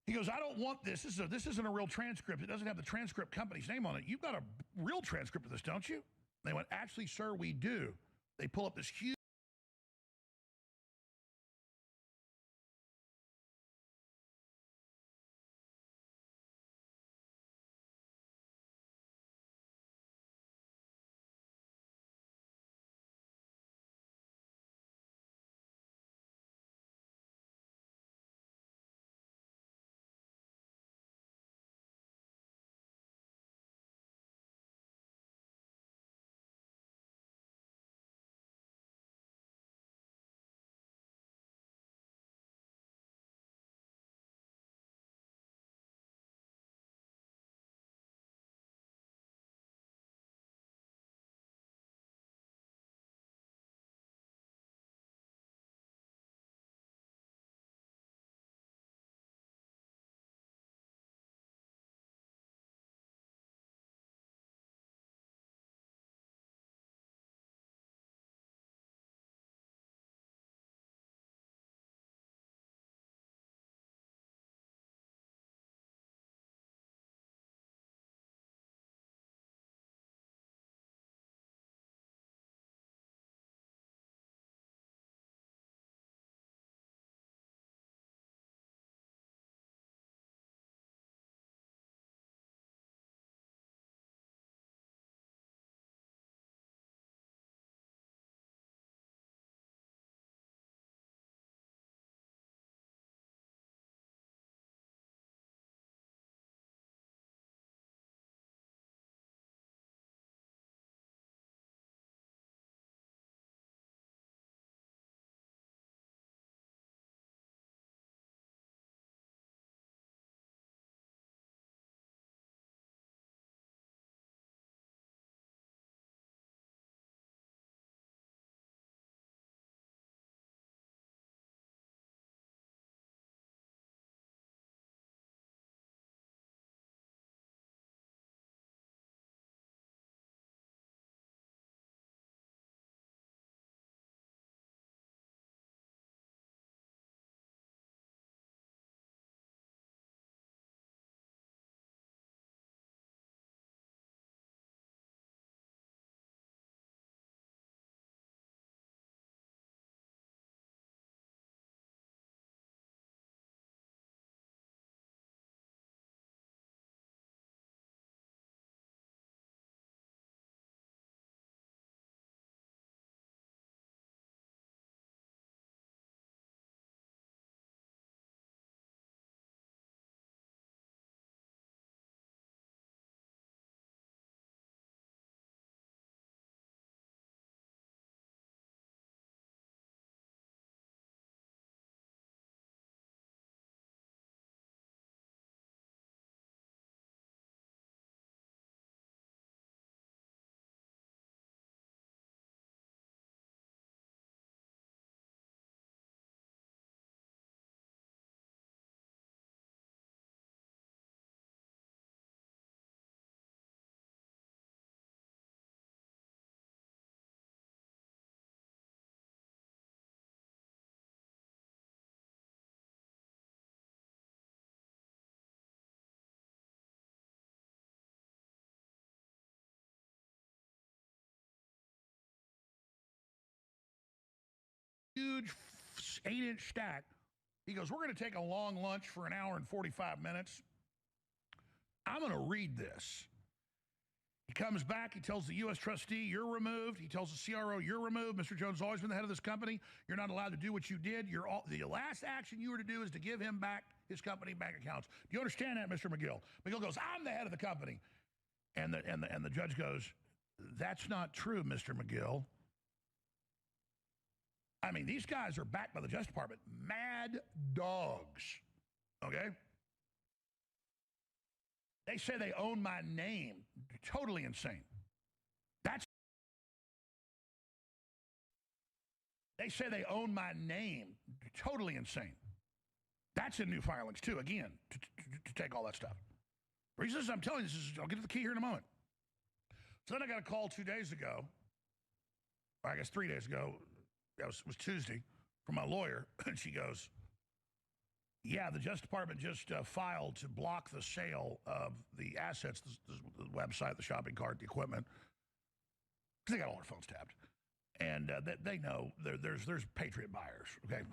S6: He goes, I don't want this. This isn't a real transcript. It doesn't have the transcript company's name on it. You've got a real transcript of this, don't you? They went, actually, sir, we do. They pull up this huge huge 8-inch stack. He goes, we're going to take a long lunch for an hour and 45 minutes. I'm going to read this. He comes back. He tells the U.S. trustee, you're removed. He tells the CRO, you're removed. Mr. Jones has always been the head of this company. You're not allowed to do what you did. The last action you were to do is to give him back his company bank accounts. Do you understand that, Mr. McGill? McGill goes, I'm the head of the company. And the judge goes, that's not true, Mr. McGill. I mean, these guys are backed by the Justice Department. Mad dogs. Okay? They say they own my name. Totally insane. They say they own my name. Totally insane. That's in new filings, too, again, to take all that stuff. The reason I'm telling you this is, I'll get to the key here in a moment. So then I got a call 2 days ago, or I guess 3 days ago, it was Tuesday, from my lawyer, and she goes, yeah, the Justice Department just filed to block the sale of the assets, the website, the shopping cart, the equipment, because they got all their phones tapped. And they know there's Patriot buyers, okay?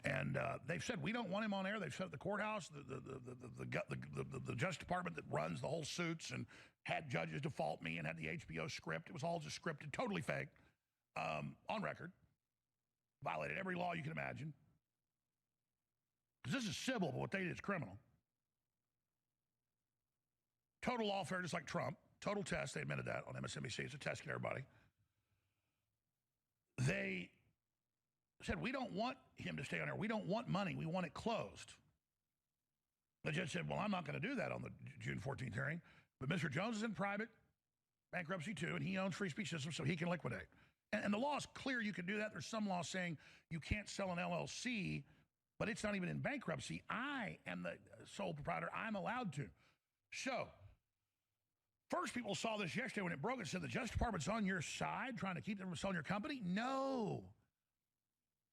S6: And they've said, we don't want him on air. They've said at the courthouse, the Justice Department that runs the whole suits and had judges default me and had the HBO script. It was all just scripted, totally fake, on record. Violated every law you can imagine. Because this is civil, but what they did is criminal. Total lawfare, just like Trump. Total test. They admitted that on MSNBC. It's a test to everybody. They said, we don't want him to stay on air. We don't want money. We want it closed. The judge said, well, I'm not going to do that on the June 14th hearing. But Mr. Jones is in private bankruptcy, too, and he owns free speech systems, so he can liquidate. And the law is clear you can do that. There's some law saying you can't sell an LLC, but it's not even in bankruptcy. I am the sole proprietor. I'm allowed to. So, first people saw this yesterday when it broke and said the Justice Department's on your side trying to keep them from selling your company. No.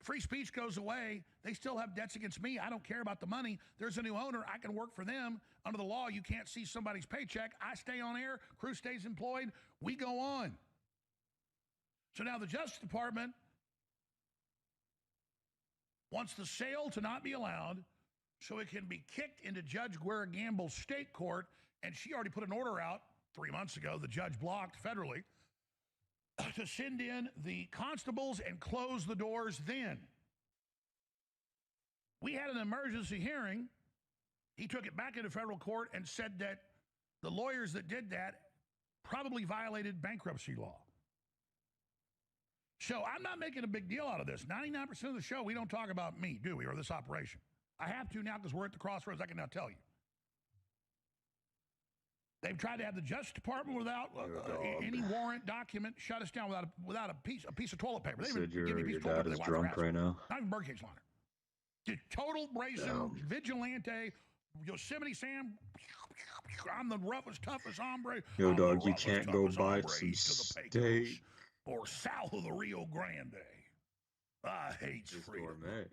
S6: Free speech goes away. They still have debts against me. I don't care about the money. There's a new owner. I can work for them. Under the law, you can't see somebody's paycheck. I stay on air. Crew stays employed. We go on. So now the Justice Department wants the sale to not be allowed so it can be kicked into Judge Guerra Gamble's state court, and she already put an order out 3 months ago, the judge blocked federally, to send in the constables and close the doors then. We had an emergency hearing. He took it back into federal court and said that the lawyers that did that probably violated bankruptcy law. So I'm not making a big deal out of this. 99% of the show, we don't talk about me, do we, or this operation. I have to now because we're at the crossroads. I can now tell you. They've tried to have the Justice Department without any warrant document shut us down without a piece of toilet paper. They
S1: said
S6: give me a piece
S1: your
S6: of toilet
S1: dad
S6: paper.
S1: is drunk right now.
S6: Not even Burger King's liner. Total brazen vigilante. Yosemite Sam. I'm the roughest, toughest hombre.
S1: Yo, dog, you can't go buy some steak.
S6: Or south of the Rio Grande. I hate freedom.
S1: Gourmet.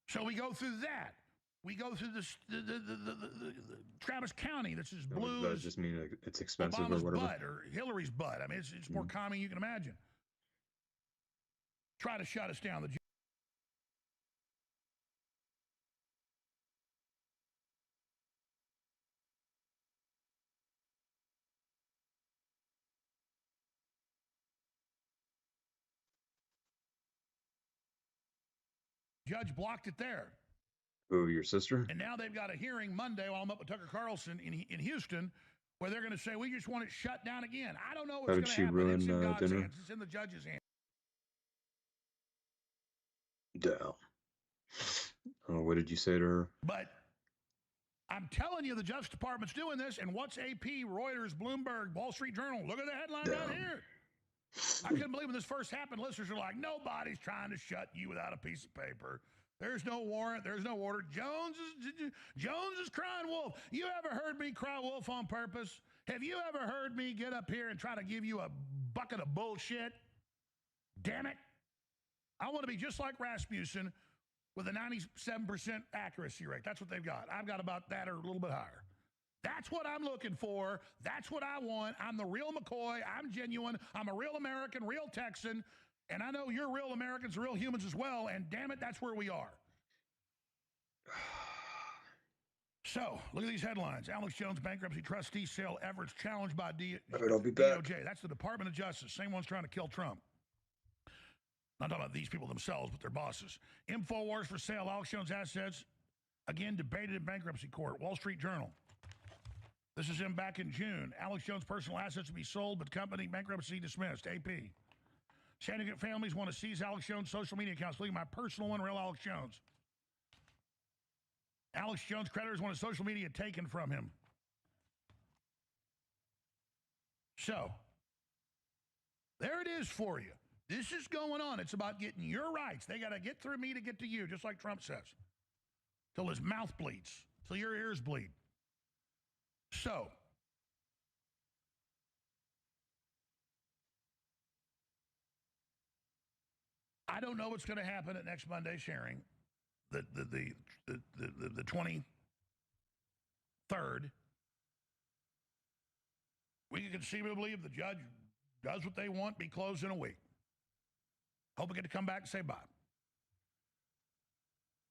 S6: So we go through that. We go through the Travis County. This is blue.
S1: Does that just mean it's expensive
S6: Obama's
S1: or whatever?
S6: butt or Hillary's butt. I mean, it's more common than you can imagine. Try to shut us down. The judge blocked it there.
S1: Who, your sister?
S6: And now they've got a hearing Monday while I'm up with Tucker Carlson in Houston, where they're going to say, we just want it shut down again. I don't know what's going to happen.
S1: Ruin,
S6: it's in God's
S1: dinner?
S6: hands. It's in the judge's hands.
S1: Damn. Oh, what did you say to her?
S6: But I'm telling you, the Justice Department's doing this, and what's AP, Reuters, Bloomberg, Wall Street Journal? Look at the headline right here. I couldn't believe when this first happened, listeners are like, nobody's trying to shut you without a piece of paper. There's no warrant. There's no order. Jones is crying wolf. You ever heard me cry wolf on purpose? Have you ever heard me get up here and try to give you a bucket of bullshit? Damn it. I want to be just like Rasmussen with a 97% accuracy rate. That's what they've got. I've got about that or a little bit higher. That's what I'm looking for. That's what I want. I'm the real McCoy. I'm genuine. I'm a real American, real Texan. And I know you're real Americans, real humans as well, and damn it, that's where we are. So, look at these headlines. Alex Jones bankruptcy trustee sale efforts challenged by
S1: All right, I'll be back.
S6: DOJ. That's the Department of Justice. Same one's trying to kill Trump. Not talking about these people themselves, but their bosses. InfoWars for sale. Alex Jones assets, again, debated in bankruptcy court. Wall Street Journal. This is him back in June. Alex Jones' personal assets to be sold, but company bankruptcy dismissed. AP. Syndicate families want to seize Alex Jones' social media accounts, including my personal one, Real Alex Jones. Alex Jones' creditors want his social media taken from him. So, there it is for you. This is going on. It's about getting your rights. They got to get through me to get to you, just like Trump says. Till his mouth bleeds, till your ears bleed. So, I don't know what's going to happen at next Monday's hearing, the 23rd. We can conceivably, if the judge does what they want, be closed in a week. Hope we get to come back and say bye.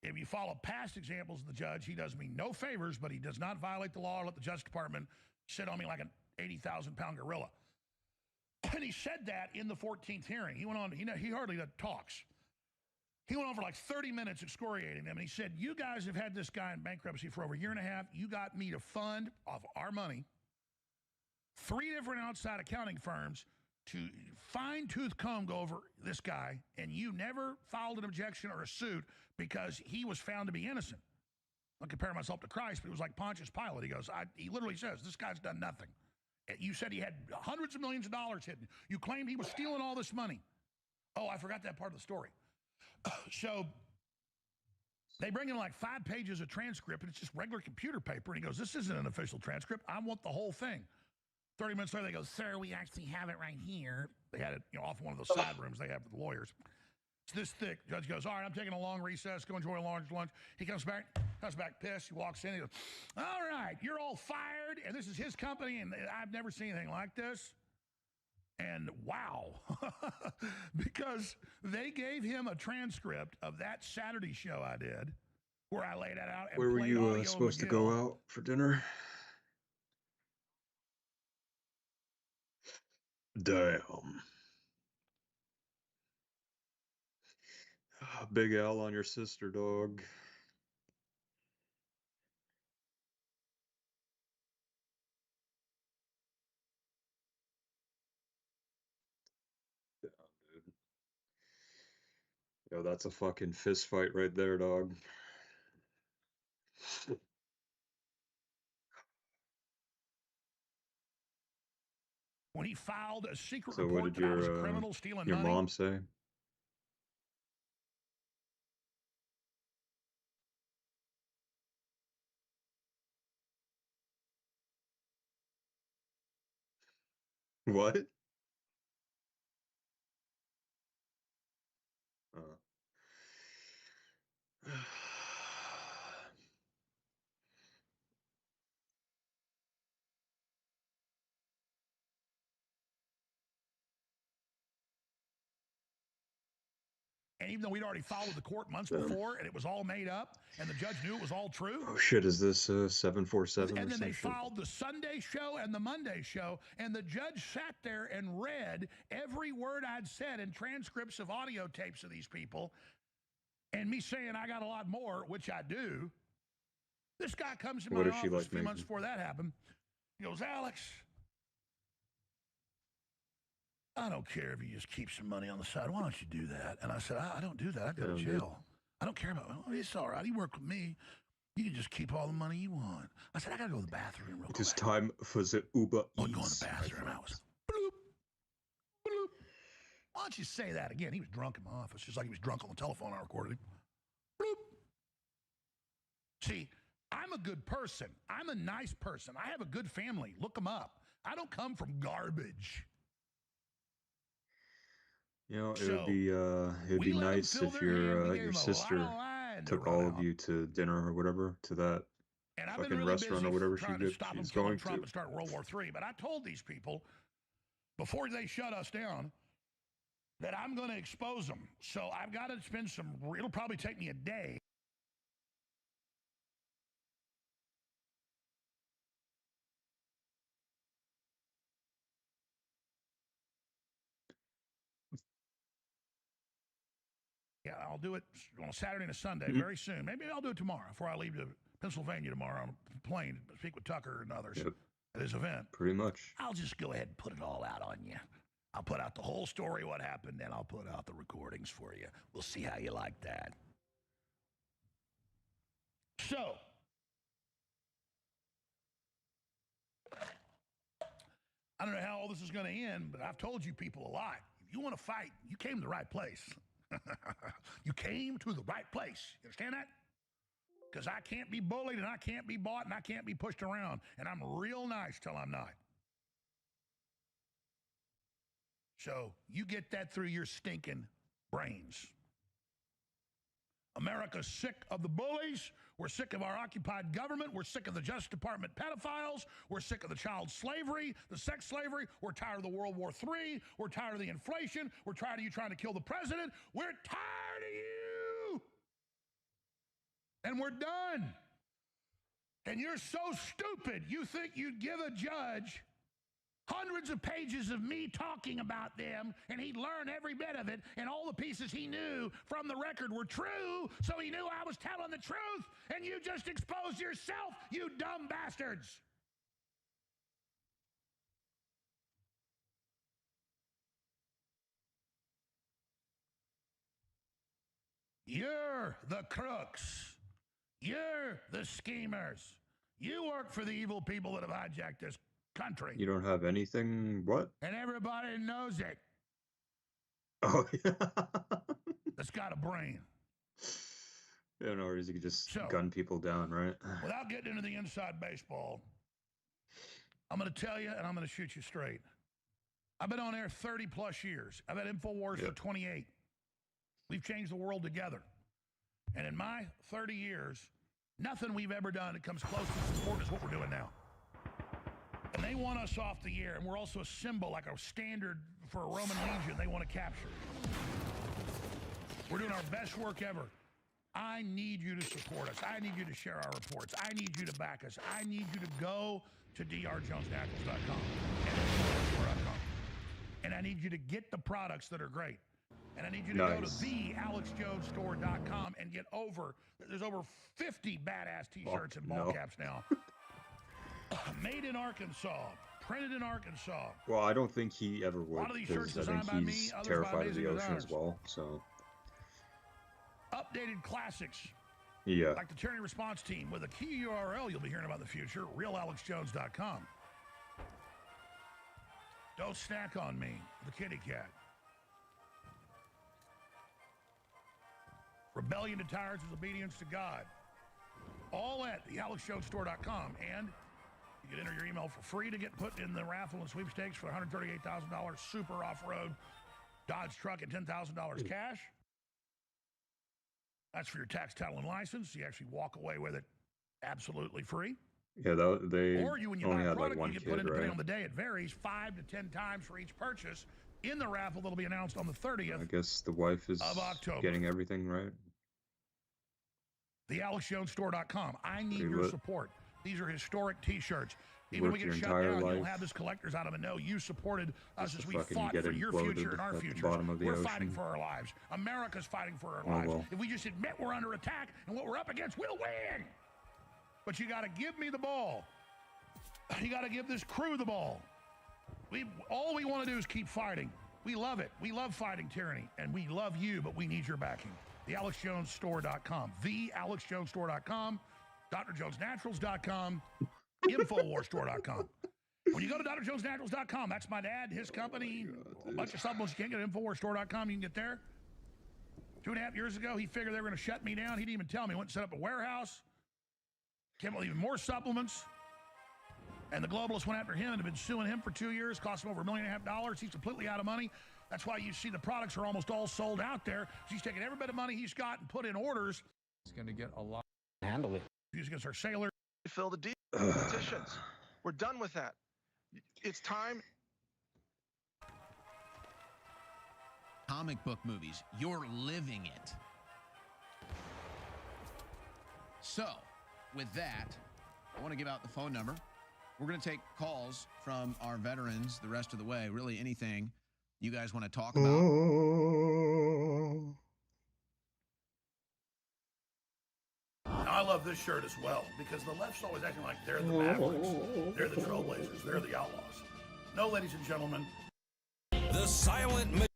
S6: If you follow past examples of the judge, he does me no favors, but he does not violate the law or let the Justice Department sit on me like an 80,000-pound gorilla. And he said that in the 14th hearing. He went on, he hardly talks. He went on for like 30 minutes excoriating them, and he said, you guys have had this guy in bankruptcy for over a year and a half. You got me to fund, off our money, 3 different outside accounting firms to fine-tooth comb go over this guy, and you never filed an objection or a suit because he was found to be innocent. I compare myself to Christ, but it was like Pontius Pilate. He goes, he literally says, this guy's done nothing. You said he had hundreds of millions of dollars hidden. You claimed he was stealing all this money. Oh, I forgot that part of the story. So they bring in like 5 pages of transcript, and it's just regular computer paper. And he goes, this isn't an official transcript. I want the whole thing. 30 minutes later, they go, sir, we actually have it right here. They had it off one of those side rooms they have for the lawyers. It's this thick. Judge goes, all right, I'm taking a long recess. Go enjoy a lunch. He comes back pissed. He walks in. He goes, all right, you're all fired, and this is his company, and I've never seen anything like this. And wow, because they gave him a transcript of that Saturday show I did where I laid that out. And
S1: where were you supposed to go out for dinner? Damn. Big L on your sister, dog. Damn, dude. Yo, that's a fucking fist fight right there, dog.
S6: When he filed a secret
S1: So
S6: report
S1: what did
S6: that I was a criminal stealing
S1: your
S6: money.
S1: mom say? What?
S6: And even though we'd already filed the court months before, and it was all made up, and the judge knew it was all true.
S1: Oh shit, is this 747
S6: and
S1: or
S6: then they
S1: some shit?
S6: filed the Sunday show and the Monday show, and the judge sat there and read every word I'd said in transcripts of audio tapes of these people, and me saying I got a lot more, which I do. This guy comes to my office a few months before that happened. He goes, Alex, I don't care if you just keep some money on the side. Why don't you do that? And I said, I don't do that. I go to jail. I don't care about it. Oh, it's all right. You work with me. You can just keep all the money you want. I said, I got to go to the bathroom real quick.
S1: It's time for the Uber Eats.
S6: Go in the bathroom. I was bloop, bloop. Why don't you say that again? He was drunk in my office, just like he was drunk on the telephone I recorded him. Bloop. See, I'm a good person. I'm a nice person. I have a good family. Look them up. I don't come from garbage.
S1: You know, it'd be nice if your sister took all of you to dinner or whatever, to that fucking restaurant or whatever she's going to.
S6: And start World War III. But I told these people before they shut us down that I'm going to expose them. So I've got to spend some, it'll probably take me a day. Yeah, I'll do it on a Saturday and a Sunday very soon. Maybe I'll do it tomorrow before I leave to Pennsylvania tomorrow on a plane to speak with Tucker and others at his event.
S1: Pretty much.
S6: I'll just go ahead and put it all out on you. I'll put out the whole story, what happened, and I'll put out the recordings for you. We'll see how you like that. So, I don't know how all this is going to end, but I've told you people a lot. If you want to fight, you came to the right place. You came to the right place. You understand that? Because I can't be bullied, and I can't be bought, and I can't be pushed around. And I'm real nice till I'm not. So you get that through your stinking brains. America's sick of the bullies. We're sick of our occupied government. We're sick of the Justice Department pedophiles. We're sick of the child slavery, the sex slavery. We're tired of the World War III. We're tired of the inflation. We're tired of you trying to kill the president. We're tired of you. And we're done. And you're so stupid, you think you'd give a judge hundreds of pages of me talking about them, and he'd learn every bit of it, and all the pieces he knew from the record were true, so he knew I was telling the truth, and you just exposed yourself, you dumb bastards. You're the crooks. You're the schemers. You work for the evil people that have hijacked this country.
S1: You don't have anything, what?
S6: And everybody knows it.
S1: Oh, yeah.
S6: That's got a brain.
S1: Yeah, no worries. You could just gun people down, right?
S6: Without getting into the inside baseball, I'm going to tell you, and I'm going to shoot you straight. I've been on air 30 plus years. I've had InfoWars for 28. We've changed the world together. And in my 30 years, nothing we've ever done that comes close to support is what we're doing now. And they want us off the air, and we're also a symbol, like a standard for a Roman legion they want to capture. We're doing our best work ever. I need you to support us. I need you to share our reports. I need you to back us. I need you to go to drjonesnaturals.com and InfoWars.com. And I need you to get the products that are great. And I need you to go to thealexjonesstore.com and get there's over 50 badass t-shirts and ball caps now. Made in Arkansas, printed in Arkansas.
S1: Well, I don't think he ever would, because I think he's terrified of the ocean as well, so.
S6: Updated classics.
S1: Yeah.
S6: Like the Tyranny Response Team with a key URL you'll be hearing about in the future, realalexjones.com. Don't Snack on Me, the kitty cat. Rebellion to Tyrants is Obedience to God. All at thealexjonesstore.com. And you can enter your email for free to get put in the raffle and sweepstakes for the $138,000 super off-road Dodge truck and $10,000 cash. That's for your tax, title, and license. You actually walk away with it absolutely free.
S1: Yeah, they
S6: or when you
S1: only
S6: buy a
S1: had
S6: product,
S1: like one
S6: you get
S1: kid,
S6: put in, depending
S1: right?
S6: on the day. It varies 5 to 10 times for each purchase in the raffle that'll be announced on the 30th
S1: I guess the wife is
S6: of October.
S1: Getting everything right.
S6: TheAlexJonesStore.com. I need your support. These are historic T-shirts. Even when we get shut down, you don't have this collector's item. And no, you supported us as we fought for your future and our future. We're fighting for our lives. America's fighting for our lives.
S1: Well.
S6: If we just admit we're under attack and what we're up against, we'll win. But you got to give me the ball. You got to give this crew the ball. All we want to do is keep fighting. We love it. We love fighting tyranny, and we love you, but we need your backing. TheAlexJonesStore.com. TheAlexJonesStore.com. DrJonesNaturals.com. InfoWarsStore.com. When you go to DrJonesNaturals.com, that's my dad, his company, a bunch of supplements you can't get at InfoWarsStore.com. You can get there. 2.5 years ago, he figured they were going to shut me down. He didn't even tell me. He went and set up a warehouse. Came up with even more supplements. And the globalists went after him and have been suing him for 2 years, cost him over $1.5 million. He's completely out of money. That's why you see the products are almost all sold out there. He's taking every bit of money he's got and put in orders.
S13: He's going to get a lot. Handle it.
S6: He's against our sailors.
S12: Fill the deal. Petitions. We're done with that. It's time.
S2: comic book movies. You're living it. So, with that, I want to give out the phone number. We're going to take calls from our veterans the rest of the way. Really anything you guys want to talk about.
S6: I love this shirt as well because the left's always acting like they're the Mavericks, they're the Trailblazers, they're the Outlaws. No, ladies and gentlemen.
S14: The silent...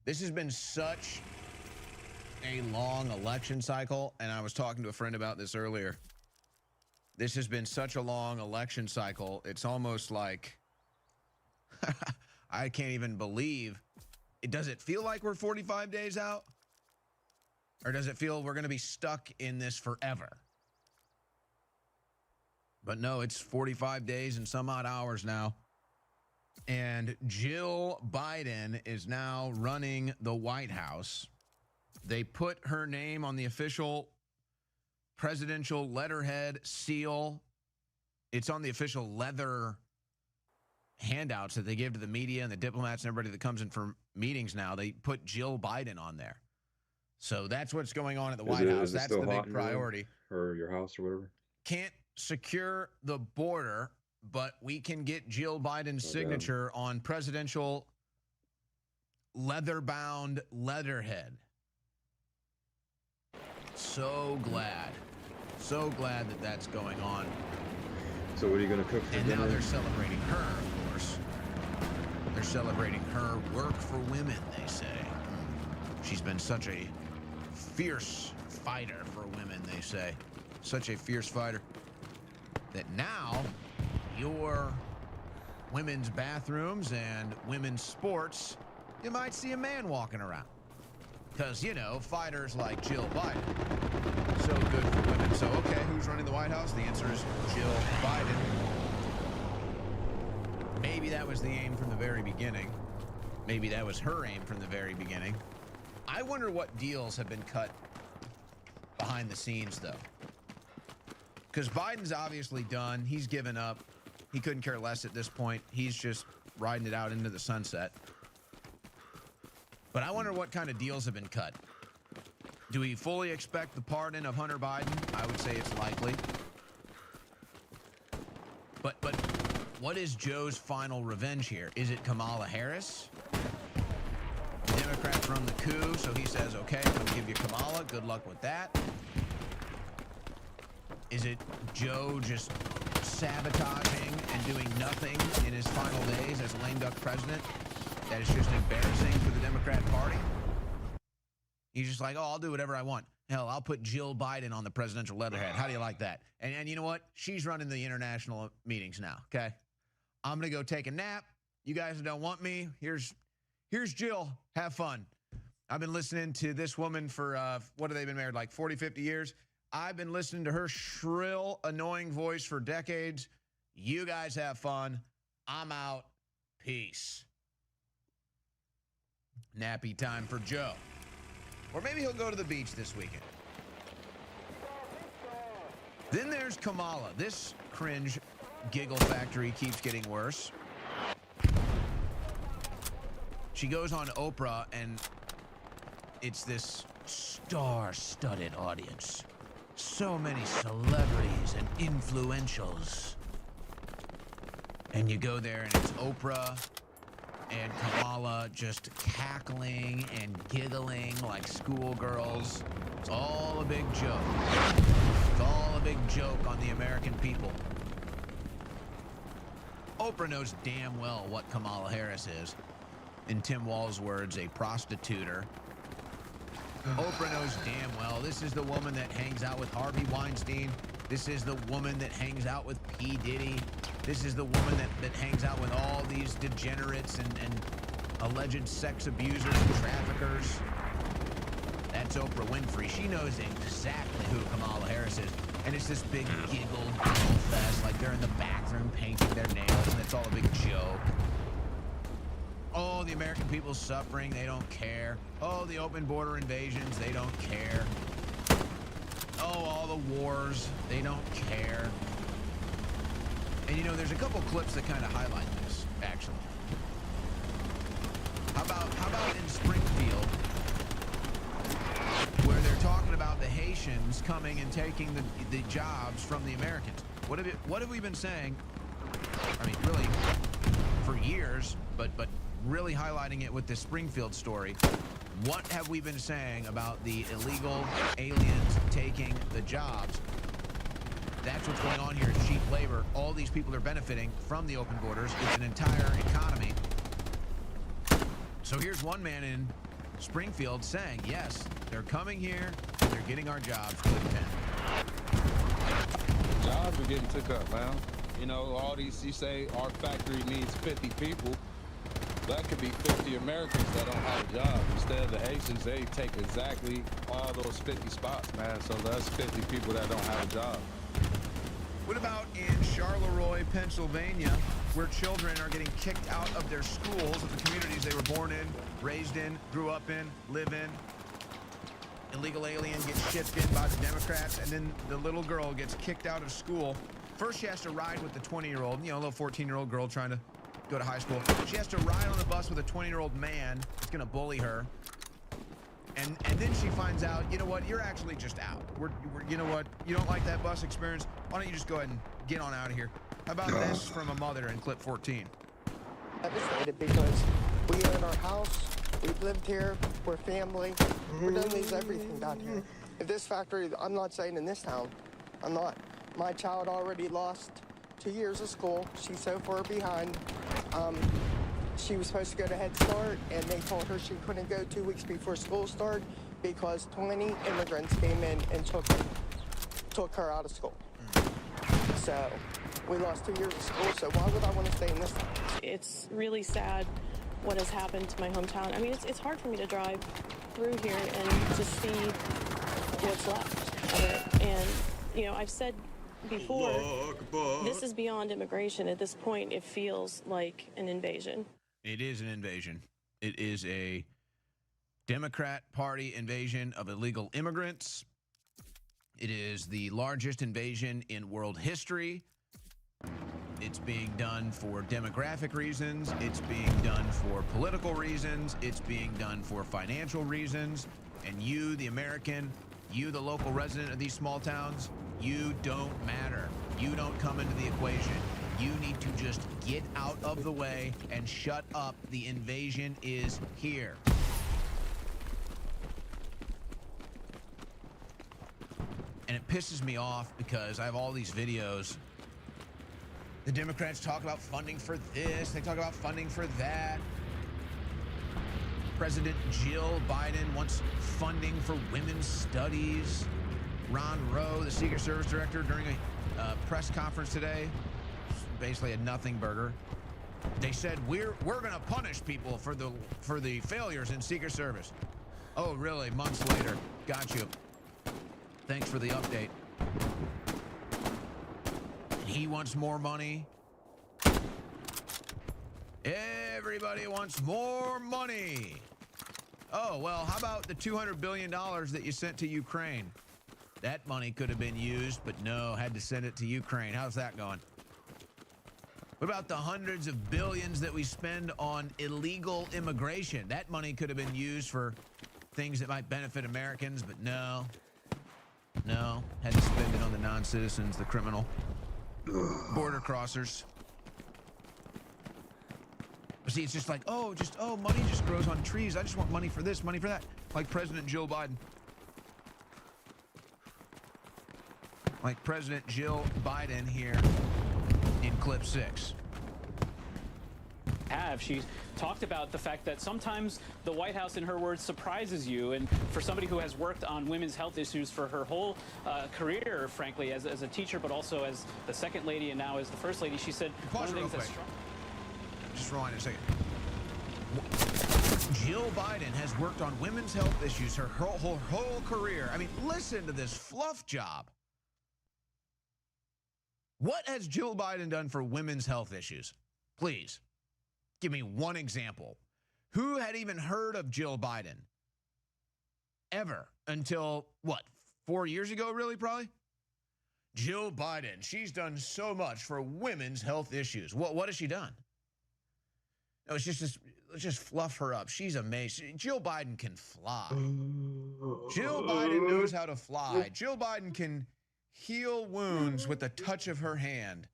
S2: This has been such a long election cycle, and I was talking to a friend about this earlier. This has been such a long election cycle, it's almost like I can't even believe it. Does it feel like we're 45 days out? Or does it feel we're going to be stuck in this forever? But no, it's 45 days and some odd hours now. And Jill Biden is now running the White House. They put her name on the official presidential letterhead seal. It's on the official leather handouts that they give to the media and the diplomats and everybody that comes in for meetings now. They put Jill Biden on there. So that's what's going on at the White House. That's the big priority.
S1: Or your house or whatever.
S2: Can't secure the border, but we can get Jill Biden's signature on presidential leather-bound letterhead. So glad. So glad that that's going on.
S1: So what are you going to cook for dinner?
S2: And now they're celebrating her, of course. They're celebrating her work for women, they say. She's been such a fierce fighter for women, they say. Such a fierce fighter that now your women's bathrooms and women's sports, you might see a man walking around. Because, you know, fighters like Jill Biden, so good for women. So, okay, who's running the White House? The answer is Jill Biden. Maybe that was the aim from the very beginning. Maybe that was her aim from the very beginning. I wonder what deals have been cut behind the scenes, though. Because Biden's obviously done. He's given up. He couldn't care less at this point. He's just riding it out into the sunset. But I wonder what kind of deals have been cut. Do we fully expect the pardon of Hunter Biden? I would say it's likely. But what is Joe's final revenge here? Is it Kamala Harris? Democrats run the coup, so he says, okay, I'm going to give you Kamala. Good luck with that. Is it Joe just sabotaging and doing nothing in his final days as lame duck president? That is just embarrassing for the Democrat Party. He's just like, oh, I'll do whatever I want. Hell, I'll put Jill Biden on the presidential letterhead. How do you like that? And you know what? She's running the international meetings now, okay? I'm going to go take a nap. You guys don't want me. Here's Jill. Have fun. I've been listening to this woman for, what have they been married, like 40, 50 years? I've been listening to her shrill, annoying voice for decades. You guys have fun. I'm out. Peace. Nappy time for Joe. Or maybe he'll go to the beach this weekend. Then there's Kamala. This cringe giggle factory keeps getting worse. She goes on Oprah, and it's this star-studded audience. So many celebrities and influentials. And you go there, and it's Oprah and Kamala just cackling and giggling like schoolgirls. It's all a big joke. It's all a big joke on the American people. Oprah knows damn well what Kamala Harris is. In Tim Wall's words, a prostituter. Oprah knows damn well this is the woman that hangs out with Harvey Weinstein. This is the woman that hangs out with P. Diddy. This is the woman that hangs out with all these degenerates and alleged sex abusers and traffickers. That's Oprah Winfrey. She knows exactly who Kamala Harris is. And it's this big giggle fest, like they're in the bathroom painting their nails, and it's all a big joke. Oh, the American people's suffering, they don't care. Oh, the open border invasions, they don't care. Oh, all the wars, they don't care. And you know, there's a couple clips that kind of highlight this, actually. How about in Springfield where they're talking about the Haitians coming and taking the jobs from the Americans. What have we been saying? I mean, really, for years, but really highlighting it with this Springfield story. What have we been saying about the illegal aliens taking the jobs? That's what's going on here. It's cheap labor. All these people are benefiting from the open borders. It's an entire economy. So here's one man in Springfield saying, yes, they're coming here and they're getting our jobs. Clip 10.
S13: Jobs are getting took up, man. You know, all these, you say our factory needs 50 people. That could be 50 Americans that don't have a job. Instead of the Haitians, they take exactly all those 50 spots, man. So that's 50 people that don't have a job.
S2: What about in Charleroi, Pennsylvania, where children are getting kicked out of their schools, of the communities they were born in, raised in, grew up in, live in? Illegal alien gets shipped in by the Democrats, and then the little girl gets kicked out of school. First, she has to ride with the 20-year-old, you know, a little 14-year-old girl trying to go to high school. She has to ride on the bus with a 20-year-old man who's going to bully her. And then she finds out, you know what, you're actually just out. You know what, you don't like that bus experience? Why don't you just go ahead and get on out of here? How about this from a mother in clip 14?
S15: Devastated because we own our house, we've lived here, we're family, we're gonna lose everything down here. If this factory, I'm not saying in this town, I'm not. My child already lost 2 years of school. She's so far behind. She was supposed to go to Head Start, and they told her she couldn't go 2 weeks before school started because 20 immigrants came in and took her out of school. So we lost 2 years of school, so why would I want to stay in this town?
S16: It's really sad what has happened to my hometown. I mean, it's hard for me to drive through here and to see what's left of it. And, you know, I've said before, this is beyond immigration. At this point, it feels like an invasion.
S2: It is an invasion. It is a Democrat Party invasion of illegal immigrants. It is the largest invasion in world history. It's being done for demographic reasons. It's being done for political reasons. It's being done for financial reasons. And you, the American, you, the local resident of these small towns, you don't matter. You don't come into the equation. You need to just get out of the way and shut up. The invasion is here. And it pisses me off because I have all these videos. The Democrats talk about funding for this. They talk about funding for that. President Jill Biden wants funding for women's studies. Ron Rowe, the Secret Service director, during a press conference today, basically a nothing burger. They said we're going to punish people for the failures in Secret Service. Oh, really? Months later. Got you. Thanks for the update. He wants more money. Everybody wants more money. Oh, well, how about the $200 billion that you sent to Ukraine? That money could have been used, but no, had to send it to Ukraine. How's that going? What about the hundreds of billions that we spend on illegal immigration? That money could have been used for things that might benefit Americans, but no, had to spend it on the non-citizens, the criminal, border crossers. But see, it's just like, money just grows on trees. I just want money for this, money for that. Like President Joe Biden. Like President Jill Biden here in clip 6.
S17: She talked about the fact that sometimes the White House, in her words, surprises you. And for somebody who has worked on women's health issues for her whole career, frankly, as a teacher, but also as the second lady and now as the first lady, she said one of the things that's strong.
S2: Just rewind a second. Jill Biden has worked on women's health issues her whole career. I mean, listen to this fluff job. What has Jill Biden done for women's health issues? Please, give me one example. Who had even heard of Jill Biden? Ever until, 4 years ago, really, probably? Jill Biden, she's done so much for women's health issues. What has she done? No, it's just let's just fluff her up. She's amazing. Jill Biden can fly. Jill Biden knows how to fly. Jill Biden can heal wounds with the touch of her hand.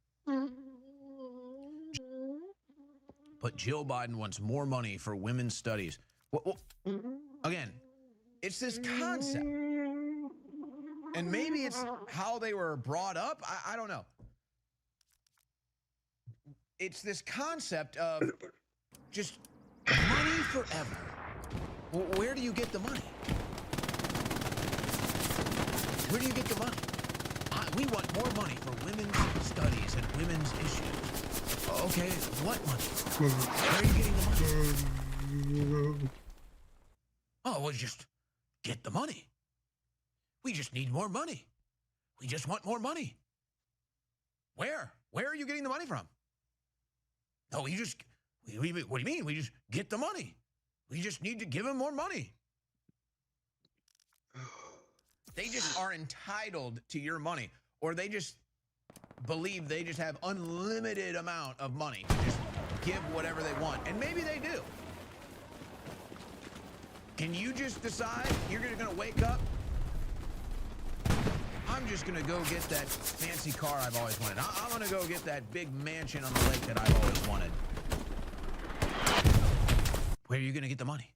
S2: But Jill Biden wants more money for women's studies. Well, again, it's this concept. And maybe it's how they were brought up. I don't know. It's this concept of just money forever. Where do you get the money? Where do you get the money? We want more money for women's studies and women's issues. Okay, what money? Where are you getting the money? Oh, well, just get the money. We just need more money. We just want more money. Where? Where are you getting the money from? No, what do you mean? We just get the money. We just need to give him more money. They just are entitled to your money, or they just believe they just have unlimited amount of money to just give whatever they want. And maybe they do. Can you just decide you're going to wake up? I'm just going to go get that fancy car I've always wanted. I'm going to go get that big mansion on the lake that I've always wanted. Where are you going to get the money?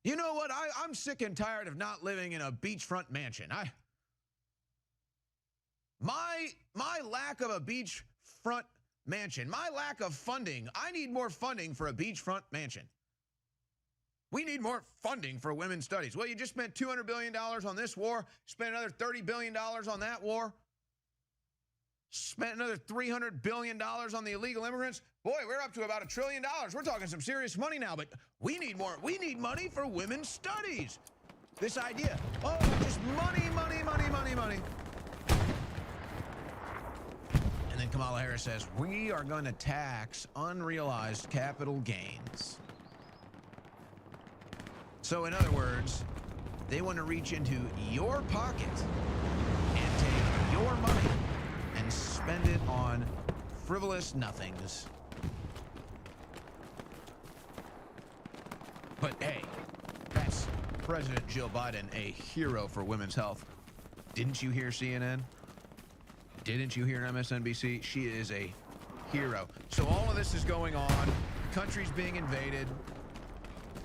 S2: You know what? I'm sick and tired of not living in a beachfront mansion. My lack of a beachfront mansion, my lack of funding, I need more funding for a beachfront mansion. We need more funding for women's studies. Well, you just spent $200 billion on this war, spent another $30 billion on that war, spent another $300 billion on the illegal immigrants. Boy, we're up to about $1 trillion. We're talking some serious money now, but we need more. We need money for women's studies. This idea, oh, just money, money, money, money, money. And then Kamala Harris says, we are going to tax unrealized capital gains. So in other words, they want to reach into your pocket and take your money and spend it on frivolous nothings. But hey, that's President Jill Biden, a hero for women's health. Didn't you hear CNN? Didn't you hear MSNBC? She is a hero. So all of this is going on. The country's being invaded.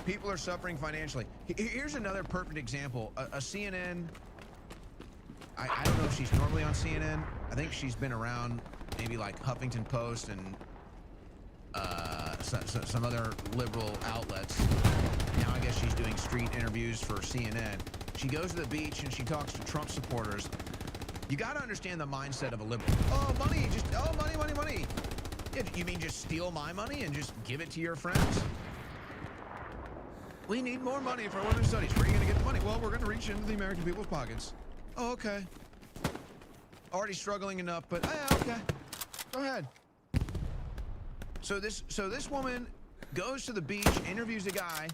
S2: People are suffering financially. Here's another perfect example. A CNN, I don't know if she's normally on CNN. I think she's been around maybe like Huffington Post and some other liberal outlets. Now I guess she's doing street interviews for CNN. She goes to the beach and she talks to Trump supporters. You got to understand the mindset of a liberal. Oh, money, money, money, money. You mean just steal my money and just give it to your friends? We need more money for women's studies. Where are you going to get the money? Well, we're going to reach into the American people's pockets. Oh, okay. Already struggling enough, but okay. Go ahead. So this woman goes to the beach, interviews a guy.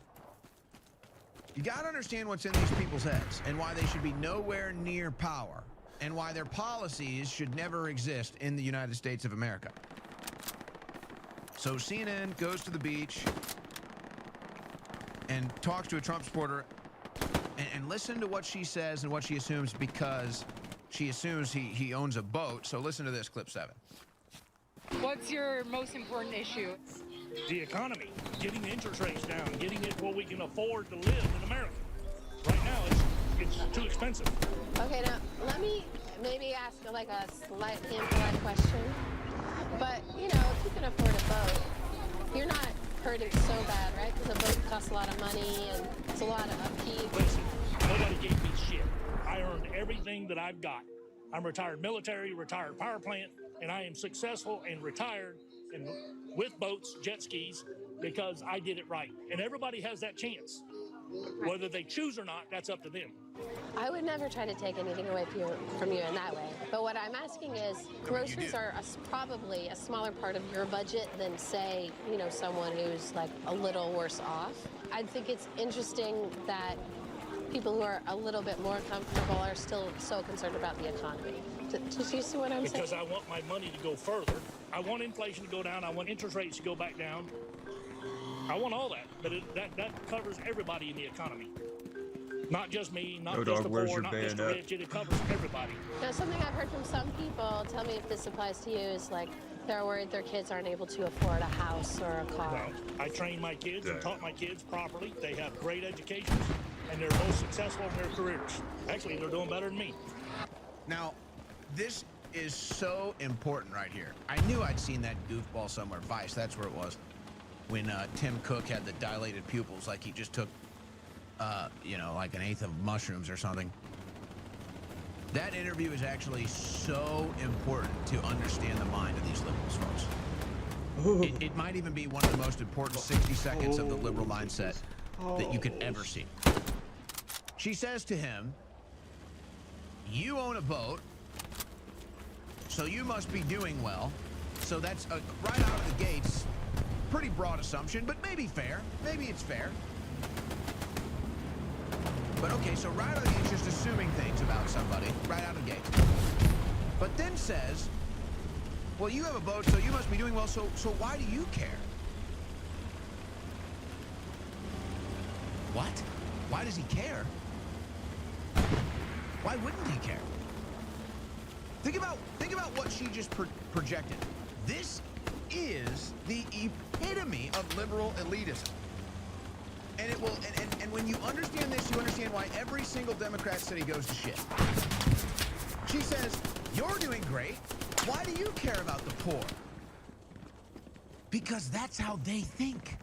S2: You got to understand what's in these people's heads and why they should be nowhere near power and why their policies should never exist in the United States of America. So CNN goes to the beach and talks to a Trump supporter and listen to what she says and what she assumes, because she assumes he owns a boat. So listen to this, clip 7.
S18: What's your most important issue?
S19: The economy, getting the interest rates down, getting it where we can afford to live in America. Right now, it's too expensive.
S20: Okay, now let me maybe ask like a slightly impolite question. But, you know, if you can afford a boat, you're not hurting so bad, right? Because a boat costs a lot of money and it's a lot of upkeep.
S19: Listen, nobody gave me shit. I earned everything that I've got. I'm retired military, retired power plant, and I am successful and retired and with boats, jet skis, because I did it right. And everybody has that chance. Whether they choose or not, that's up to them.
S20: I would never try to take anything away from you in that way. But what I'm asking is, groceries are probably a smaller part of your budget than, say, you know, someone who's like a little worse off. I think it's interesting that people who are a little bit more comfortable are still so concerned about the economy. Did you see what I'm saying?
S19: Because I want my money to go further. I want inflation to go down. I want interest rates to go back down. I want all that, but that covers everybody in the economy. Not just me, not just the poor, not just the rich. It covers everybody.
S20: Now, something I've heard from some people, tell me if this applies to you, is like they're worried their kids aren't able to afford a house or a car.
S19: Well, I trained my kids and taught my kids properly. They have great educations, and they're both successful in their careers. Actually, they're doing better than me.
S2: Now, this is so important right here. I knew I'd seen that goofball somewhere. Vice, that's where it was. When Tim Cook had the dilated pupils, like he just took, you know, like an eighth of mushrooms or something. That interview is actually so important to understand the mind of these liberals, folks. It might even be one of the most important 60 seconds of the liberal mindset that you could ever see. She says to him, you own a boat, so you must be doing well. So that's right out of the gates, pretty broad assumption, but maybe fair. Maybe it's fair. But okay, so right out of the gate, just assuming things about somebody, right out of the gate. But then says, well, you have a boat, so you must be doing well, so why do you care? What? Why does he care? Why wouldn't he care? Think about what she just projected. This is the epitome of liberal elitism. And it will, and when you understand this, you understand why every single Democrat city goes to shit. She says, you're doing great. Why do you care about the poor? Because that's how they think.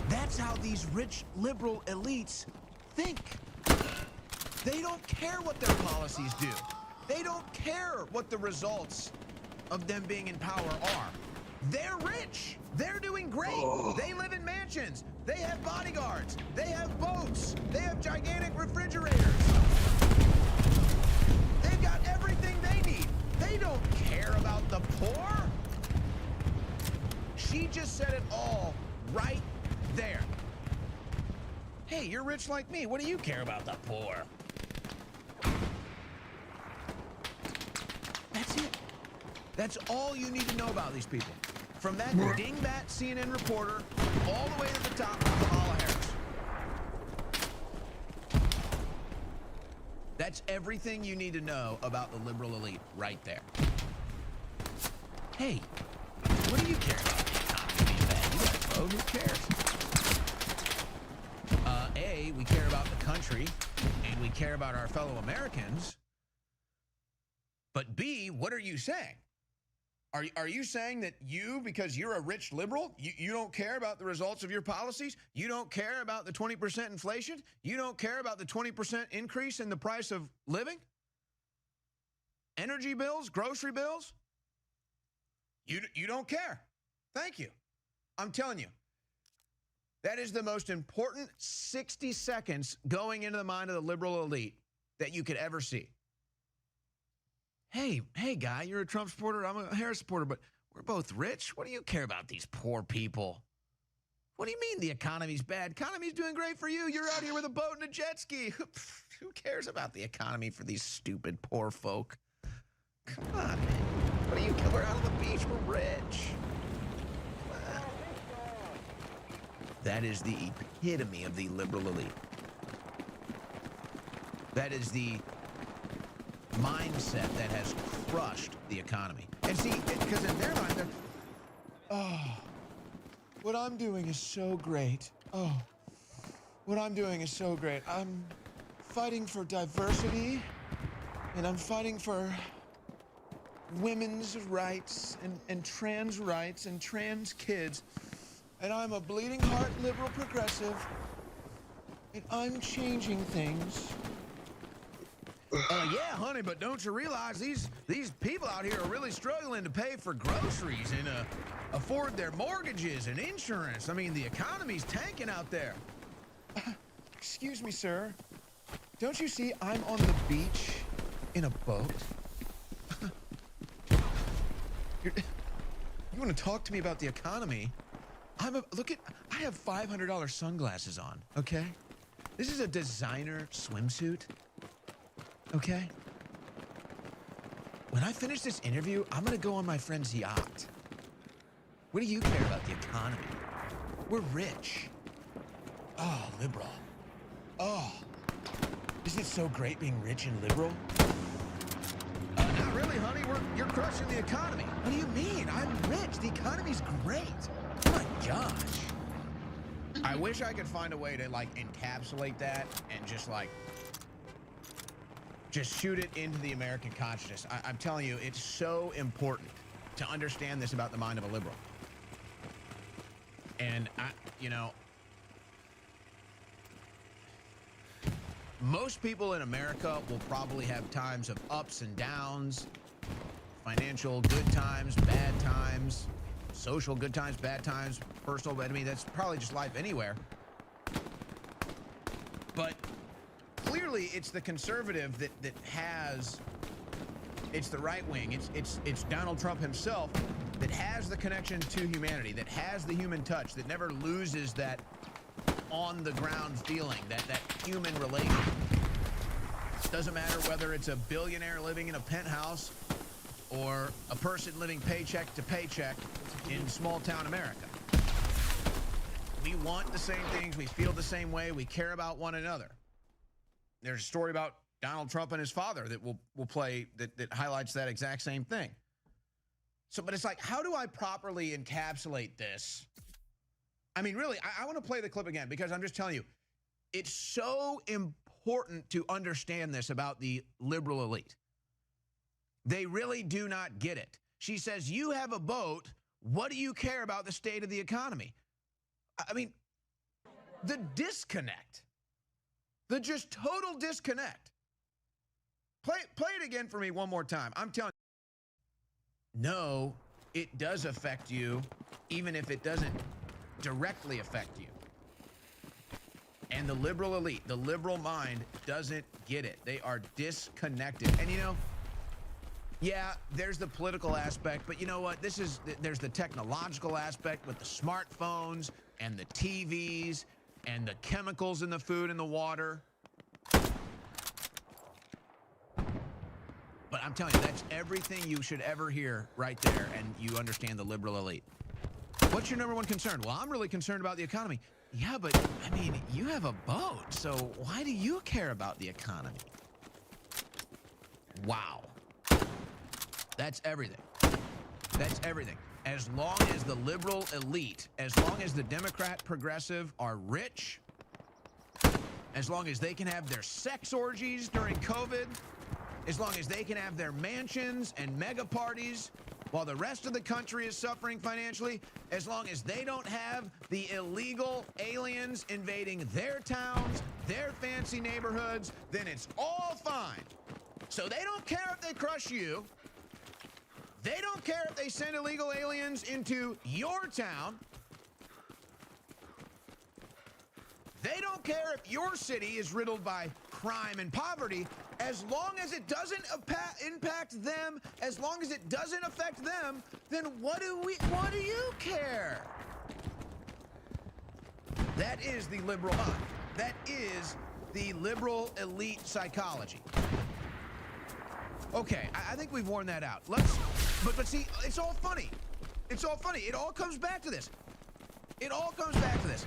S2: That's how these rich liberal elites think. They don't care what their policies do. They don't care what the results of them being in power are. They're rich. They're doing great. They live in mansions. They have bodyguards. They have boats. They have gigantic refrigerators. They've got everything they need. They don't care about the poor. She just said it all right there. Hey, you're rich like me. What do you care about the poor? That's it. That's all you need to know about these people. From that dingbat CNN reporter all the way to the top of Kamala Harris. That's everything you need to know about the liberal elite right there. Hey, what do you care about the economy being bad? You guys vote, who cares? A, we care about the country, and we care about our fellow Americans. But B, what are you saying? Are you saying that you, because you're a rich liberal, you don't care about the results of your policies? You don't care about the 20% inflation? You don't care about the 20% increase in the price of living? Energy bills, grocery bills? You don't care. Thank you. I'm telling you. That is the most important 60 seconds going into the mind of the liberal elite that you could ever see. Hey, guy, you're a Trump supporter, I'm a Harris supporter, but we're both rich. What do you care about these poor people? What do you mean the economy's bad? Economy's doing great for you. You're out here with a boat and a jet ski. Who cares about the economy for these stupid poor folk? Come on, man. What do you care? We're out on the beach. We're rich. That is the epitome of the liberal elite. That is the mindset that has crushed the economy. And see, because in their mind, they're, oh, what I'm doing is so great. Oh, what I'm doing is so great. I'm fighting for diversity, and I'm fighting for women's rights and trans rights and trans kids. And I'm a bleeding heart liberal progressive, and I'm changing things. Yeah, honey, but don't you realize these people out here are really struggling to pay for groceries and afford their mortgages and insurance? I mean, the economy's tanking out there. Excuse me, sir. Don't you see I'm on the beach in a boat? You want to talk to me about the economy? I have $500 sunglasses on, okay? This is a designer swimsuit, okay? when I finish this interview, I'm going to go on my friend's yacht. What do you care about the economy? We're rich. Oh, liberal. Oh, isn't it so great being rich and liberal? Not really, honey. You're crushing the economy. What do you mean? I'm rich. The economy's great. Oh my gosh. I wish I could find a way to like encapsulate that and just shoot it into the American consciousness. I'm telling you, it's so important to understand this about the mind of a liberal. And most people in America will probably have times of ups and downs, financial good times, bad times, social good times, bad times, personal, but I mean, that's probably just life anywhere. But clearly it's the conservative that has, it's the right wing, it's Donald Trump himself that has the connection to humanity, that has the human touch, that never loses that on the ground feeling, that human relation. Doesn't matter whether it's a billionaire living in a penthouse or a person living paycheck to paycheck in small town America. We want the same things, we feel the same way, we care about one another. There's a story about Donald Trump and his father that we'll play that highlights that exact same thing. So, but it's like, how do I properly encapsulate this? I mean, really, I want to play the clip again because I'm just telling you, it's so important to understand this about the liberal elite. They really do not get it. She says, you have a boat. What do you care about the state of the economy? I mean, the disconnect, the just total disconnect. Play it again for me one more time. I'm telling you, no, it does affect you, even if it doesn't directly affect you. And the liberal elite, the liberal mind doesn't get it. They are disconnected. And yeah, there's the political aspect, but you know what? There's the technological aspect with the smartphones and the TVs and the chemicals in the food and the water. But I'm telling you, that's everything you should ever hear right there, and you understand the liberal elite. What's your number one concern? Well, I'm really concerned about the economy. Yeah, but, I mean, you have a boat, so why do you care about the economy? Wow. That's everything. That's everything. As long as the liberal elite, as long as the Democrat progressive are rich, as long as they can have their sex orgies during COVID, as long as they can have their mansions and mega parties while the rest of the country is suffering financially, as long as they don't have the illegal aliens invading their towns, their fancy neighborhoods, then it's all fine. So they don't care if they crush you. They don't care if they send illegal aliens into your town. They don't care if your city is riddled by crime and poverty, as long as it doesn't impact them, as long as it doesn't affect them, then what do you care? That is the liberal mind. That is the liberal elite psychology. Okay, I think we've worn that out. But see, it's all funny. It's all funny. It all comes back to this. It all comes back to this.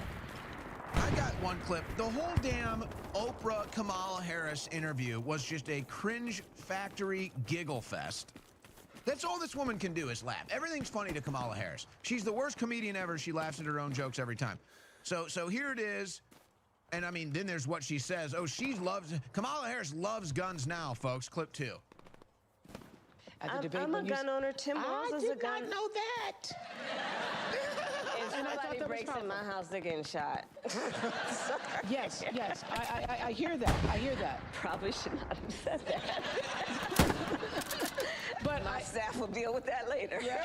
S2: I got one clip. The whole damn Oprah Kamala Harris interview was just a cringe factory giggle fest. That's all this woman can do is laugh. Everything's funny to Kamala Harris. She's the worst comedian ever. She laughs at her own jokes every time. So here it is. And I mean, then there's what she says. Oh, Kamala Harris loves guns now, folks. Clip 2.
S9: I'm a gun owner. Tim Walz is a gun.
S8: I did not know that.
S9: If somebody breaks in my house, they're getting shot. Sorry.
S8: Yes. I hear that. I hear that.
S9: Probably should not have said that. But my staff will deal with that later.
S8: Yeah.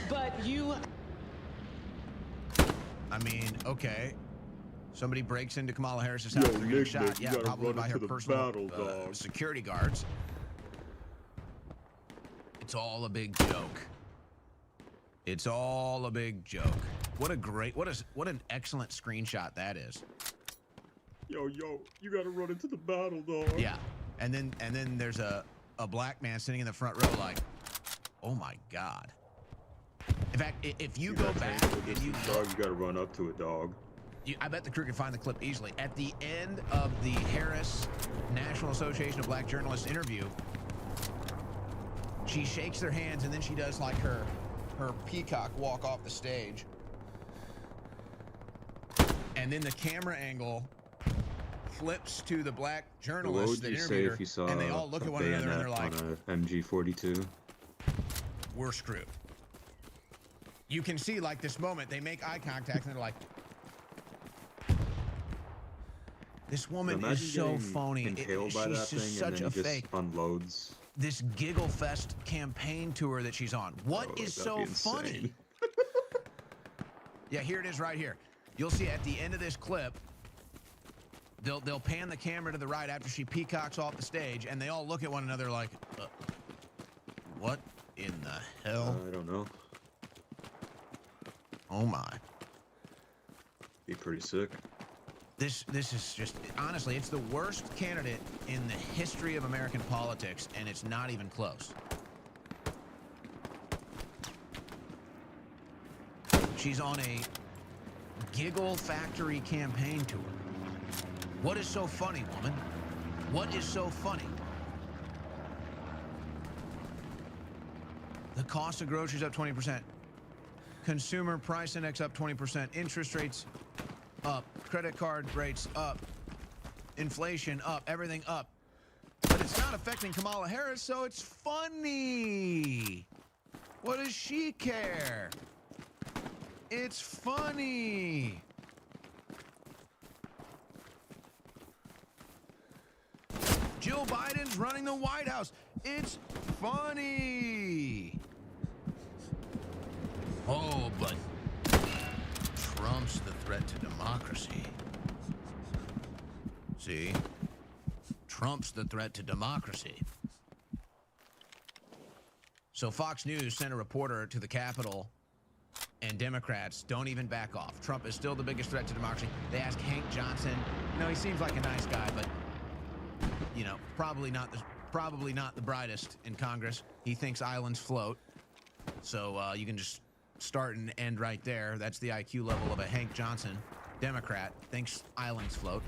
S8: But you...
S2: I mean, okay. Somebody breaks into Kamala Harris's house, they're getting shot. Yeah, probably by her personal security guards. It's all a big joke. It's all a big joke. What an excellent screenshot that is.
S1: Yo, you gotta run into the battle, dog.
S2: Yeah. And then there's a black man sitting in the front row like, oh my God. In fact, if you go back and you
S1: dog, you got to run up to a dog.
S2: I bet the crew can find the clip easily. At the end of the Harris National Association of Black Journalists interview, she shakes their hands and then she does like her peacock walk off the stage. And then the camera angle flips to the black journalist that interviewed her, and they all look at one another and they're like,
S1: on a MG42?
S2: We're screwed. You can see like this moment, they make eye contact and they're like, this woman is so phony. She's just such a fake.
S1: Unloads.
S2: This Giggle Fest campaign tour that she's on. What is so funny? Yeah, here it is right here. You'll see at the end of this clip, they'll pan the camera to the right after she peacocks off the stage, and they all look at one another like, what in the hell?
S1: I don't know.
S2: Oh my.
S1: Be pretty sick.
S2: This is just, honestly, it's the worst candidate in the history of American politics, and it's not even close. She's on a Giggle Factory campaign tour. What is so funny, woman? What is so funny? The cost of groceries up 20%. Consumer price index up 20%. Interest rates up. Credit card rates up. Inflation up. Everything up. But it's not affecting Kamala Harris, so it's funny. What does she care? It's funny. Jill Biden's running the White House. It's funny. Oh, but Trump's the threat to democracy. See? Trump's the threat to democracy. So Fox News sent a reporter to the Capitol, and Democrats don't even back off. Trump is still the biggest threat to democracy. They ask Hank Johnson. You know, he seems like a nice guy, but, you know, probably not the brightest in Congress. He thinks islands float. So you can just start and end right there. That's the IQ level of a Hank Johnson, Democrat, thinks islands float.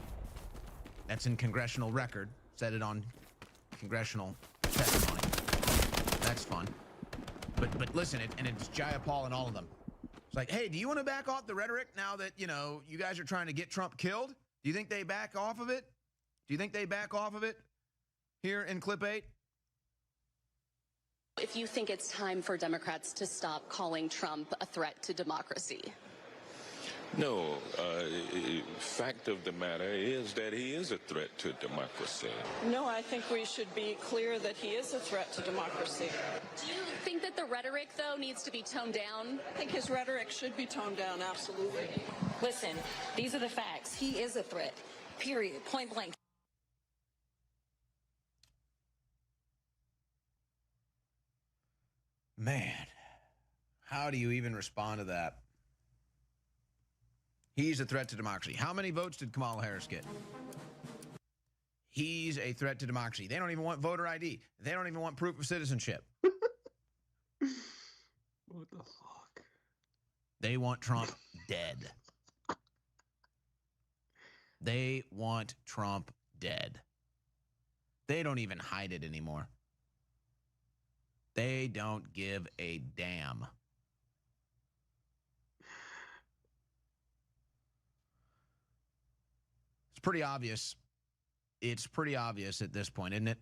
S2: That's in congressional record. Said it on congressional testimony. That's fun. But listen, it's Jayapal and all of them. It's like, hey, do you want to back off the rhetoric now that, you know, you guys are trying to get Trump killed? Do you think they back off of it? Do you think they back off of it here in clip 8?
S21: If you think it's time for Democrats to stop calling Trump a threat to democracy.
S22: No, fact of the matter is that he is a threat to democracy.
S23: No, I think we should be clear that he is a threat to democracy.
S21: Do you think that the rhetoric, though, needs to be toned down?
S23: I think his rhetoric should be toned down, absolutely.
S21: Listen, these are the facts. He is a threat, period, point blank.
S2: Man, how do you even respond to that? He's a threat to democracy. How many votes did Kamala Harris get? He's a threat to democracy. They don't even want voter ID. They don't even want proof of citizenship.
S1: What the fuck?
S2: They want Trump dead. They want Trump dead. They don't even hide it anymore. They don't give a damn. It's pretty obvious. It's pretty obvious at this point, isn't it?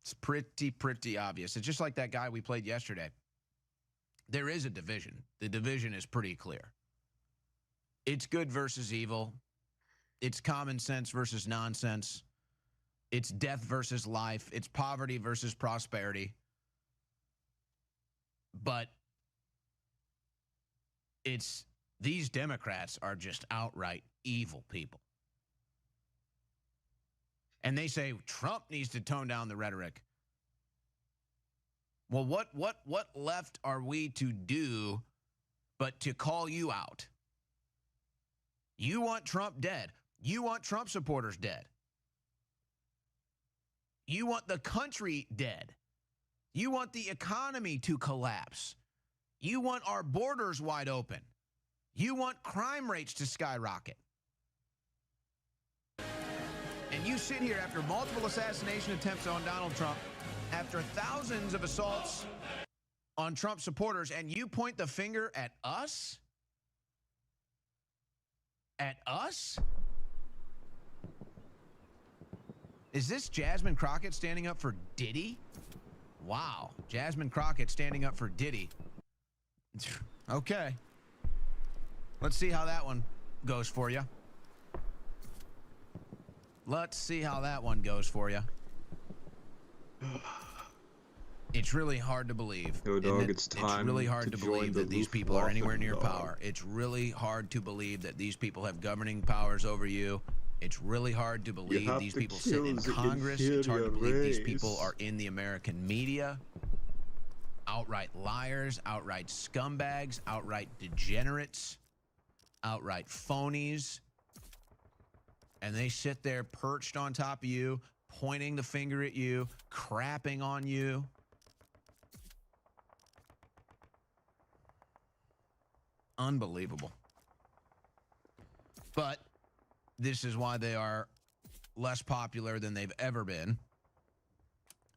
S2: It's pretty obvious. It's just like that guy we played yesterday. There is a division. The division is pretty clear. It's good versus evil. It's common sense versus nonsense. It's death versus life. It's poverty versus prosperity. But these Democrats are just outright evil people. And they say Trump needs to tone down the rhetoric. Well, what left are we to do but to call you out? You want Trump dead. You want Trump supporters dead. You want the country dead. You want the economy to collapse. You want our borders wide open. You want crime rates to skyrocket. And you sit here after multiple assassination attempts on Donald Trump, after thousands of assaults on Trump supporters, and you point the finger at us? At us? Is this Jasmine Crockett standing up for Diddy? Wow, Jasmine Crockett standing up for Diddy. Okay. Let's see how that one goes for you. Let's see how that one goes for you. It's really hard to believe.
S1: Yo, dog, it's time.
S2: It's really hard to believe that these people are anywhere near power. It's really hard to believe that these people have governing powers over you. It's really hard to believe these people sit in Congress. It's hard to believe these people are in the American media. Outright liars, outright scumbags, outright degenerates, outright phonies. And they sit there perched on top of you, pointing the finger at you, crapping on you. Unbelievable. But this is why they are less popular than they've ever been.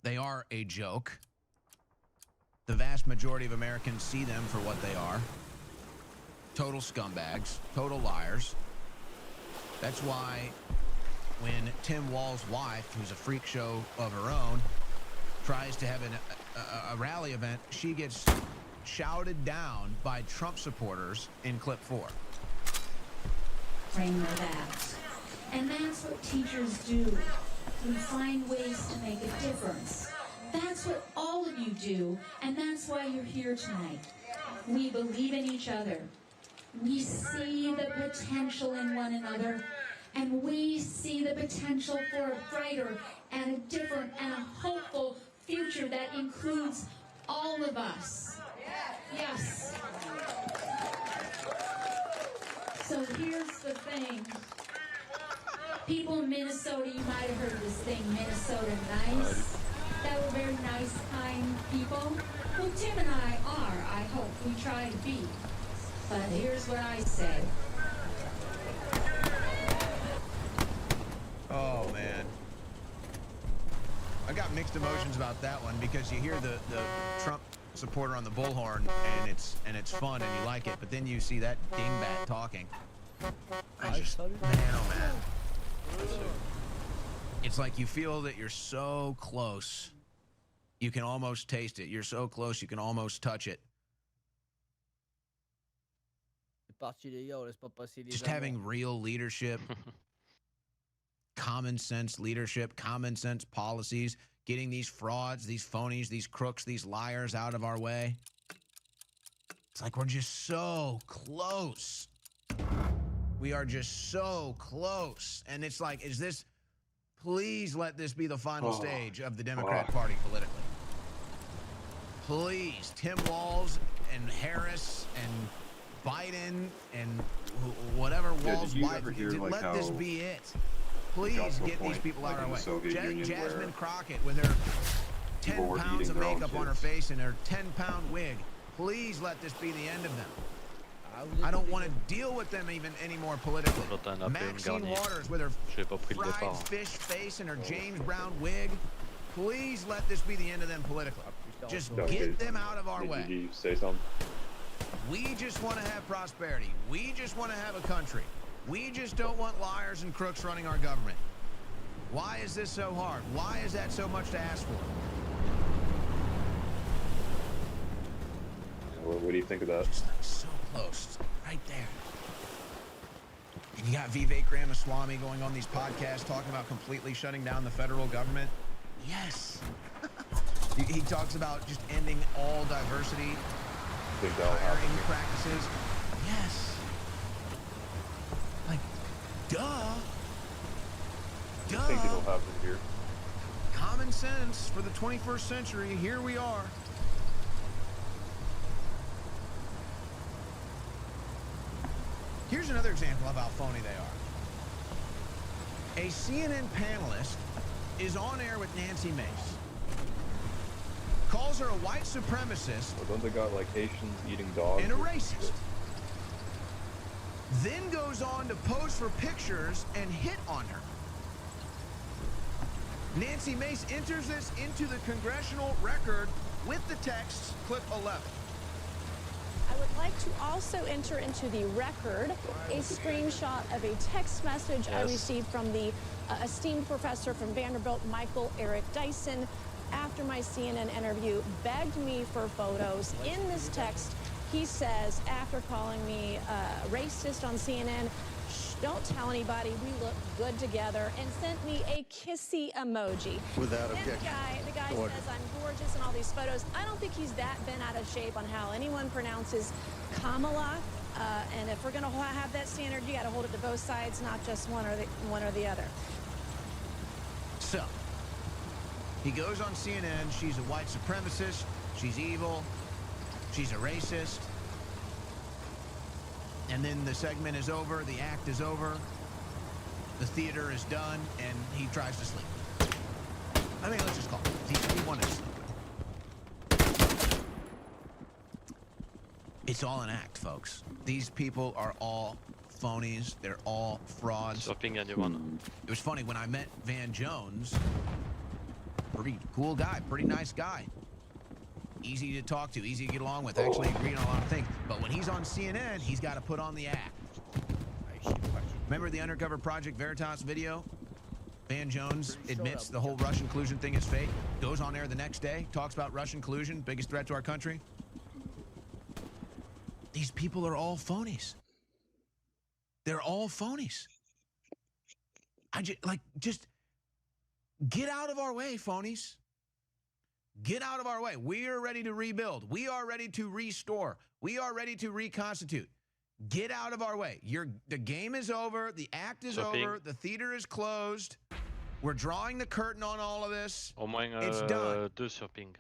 S2: They are a joke. The vast majority of Americans see them for what they are. Total scumbags, total liars. That's why when Tim Wall's wife, who's a freak show of her own, tries to have a rally event, she gets shouted down by Trump supporters in clip 4.
S4: Bring their backs. And that's what teachers do. We find ways to make a difference. That's what all of you do, and that's why you're here tonight. We believe in each other. We see the potential in one another, and we see the potential for a brighter and a different and a hopeful future that includes all of us. Yes. So here's the thing. People in Minnesota, you might have heard this thing, Minnesota nice. That were very nice, kind people. Well, Tim and I are, I hope. We try to be. But here's what I say.
S2: Oh, man. I got mixed emotions about that one because you hear the Trump supporter on the bullhorn and it's fun and you like it, but then you see that dingbat talking. Man, oh man. It's like you feel that you're so close. You can almost taste it. You're so close you can almost touch it. Just having real leadership, common sense leadership, common sense policies, getting these frauds, these phonies, these crooks, these liars out of our way. It's like we're just so close. We are just so close. And it's like, is this, please let this be the final stage of the Democrat Party politically. Please, Tim Walz and Harris and Biden and whatever Walz wife, let this be it. Please get these people out of our way. Jasmine Crockett with her 10 pounds of makeup on her face and her 10-pound wig. Please let this be the end of them. I don't want to deal with them even anymore politically. Maxine Waters with her fried fish face and her James Brown wig. Please let this be the end of them politically. Just get them out of our way.
S1: Did you say something?
S2: We just want to have prosperity. We just want to have a country. We just don't want liars and crooks running our government. Why is this so hard? Why is that so much to ask for?
S1: What do you think of that?
S2: Just like so close, right there. And you got Vivek Ramaswamy going on these podcasts talking about completely shutting down the federal government. Yes. He talks about just ending all diversity hiring practices. Yes. Like, duh.
S1: I think it'll happen here.
S2: Common sense for the 21st century. Here we are. Here's another example of how phony they are. A CNN panelist is on air with Nancy Mace. Calls her a white supremacist.
S5: Well, don't they got like Haitians eating dogs?
S2: And a racist. Then goes on to pose for pictures and hit on her. Nancy Mace enters this into the congressional record with the text, clip 11.
S16: I would like to also enter into the record a screenshot of a text message I received from the esteemed professor from Vanderbilt, Michael Eric Dyson, after my CNN interview, begged me for photos. In this text, he says, after calling me racist on CNN, shh, don't tell anybody, we look good together, and sent me a kissy emoji.
S11: Without
S16: And
S11: objection.
S16: the guy
S11: Order.
S16: says I'm gorgeous in all these photos. I don't think he's that bent out of shape on how anyone pronounces Kamala. And if we're going to have that standard, you got to hold it to both sides, not just one or the other.
S2: So, he goes on CNN, she's a white supremacist, she's evil, she's a racist. And then the segment is over, the act is over, the theater is done, and he tries to sleep. I mean, let's just call it. He wanted to sleep. It's all an act, folks. These people are all phonies. They're all frauds. It was funny, when I met Van Jones, pretty cool guy, pretty nice guy. Easy to talk to, easy to get along with, actually agreeing on a lot of things. But when he's on CNN, he's got to put on the act. Remember the Undercover Project Veritas video? Van Jones admits the whole Russian collusion thing is fake, goes on air the next day, talks about Russian collusion, biggest threat to our country. These people are all phonies. They're all phonies. Just get out of our way, phonies. Get out of our way. We are ready to rebuild. We are ready to restore. We are ready to reconstitute. Get out of our way. The game is over. The act is over. The theater is closed. We're drawing the curtain on all of this. It's done.
S7: 2 sur ping.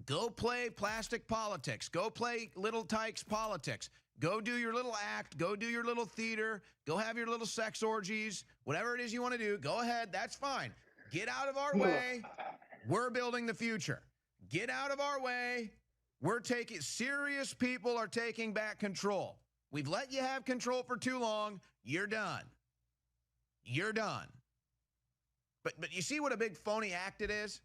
S2: Go play plastic politics. Go play Little Tykes politics. Go do your little act. Go do your little theater. Go have your little sex orgies. Whatever it is you want to do, go ahead. That's fine. Get out of our way. We're building the future. Get out of our way. Serious people are taking back control. We've let you have control for too long. You're done. You're done. But you see what a big phony act it is?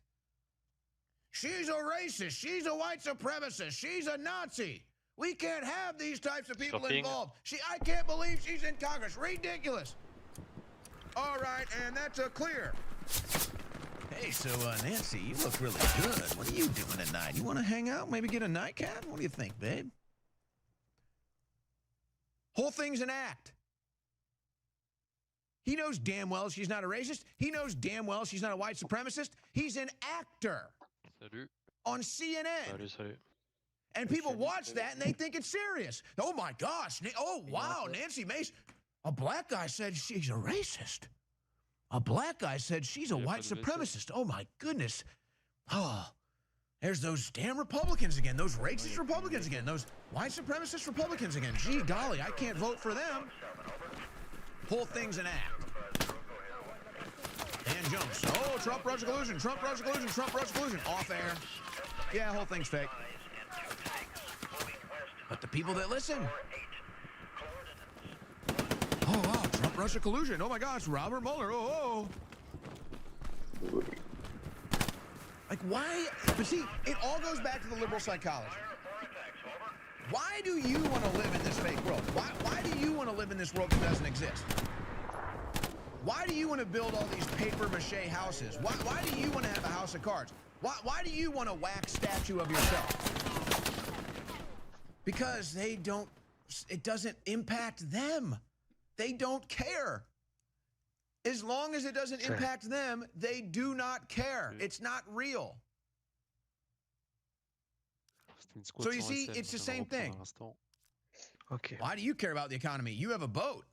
S2: She's a racist. She's a white supremacist. She's a Nazi. We can't have these types of people involved. I can't believe she's in Congress. Ridiculous. All right, and that's a clear. Hey, so Nancy, you look really good. What are you doing tonight? You want to hang out? Maybe get a nightcap? What do you think, babe? Whole thing's an act. He knows damn well she's not a racist. He knows damn well she's not a white supremacist. He's an actor.
S7: Salut.
S2: On CNN.
S7: Salut.
S2: And people watch that and they think it's serious. Oh my gosh. Oh wow, Nancy Mace. A black guy said she's a racist. A black guy said she's a white supremacist. Oh my goodness. Oh, there's those damn Republicans again. Those racist Republicans again. Those white supremacist Republicans again. Gee golly, I can't vote for them. Whole thing's an act. Dan Jones. Oh, Trump Russia collusion. Trump Russia collusion. Trump Russia collusion. Off air. Yeah, whole thing's fake. But the people that listen. Oh, wow, Trump Russia collusion. Oh my gosh, Robert Mueller. Oh. Like, why? But see, it all goes back to the liberal psychology. Why do you want to live in this fake world? Why do you want to live in this world that doesn't exist? Why do you want to build all these paper-mache houses? Why do you want to have a house of cards? Why do you want a wax statue of yourself? Because it doesn't impact them. They don't care. As long as it doesn't impact them, they do not care. It's not real. So you see, it's the same thing.
S5: Okay.
S2: Why do you care about the economy? You have a boat.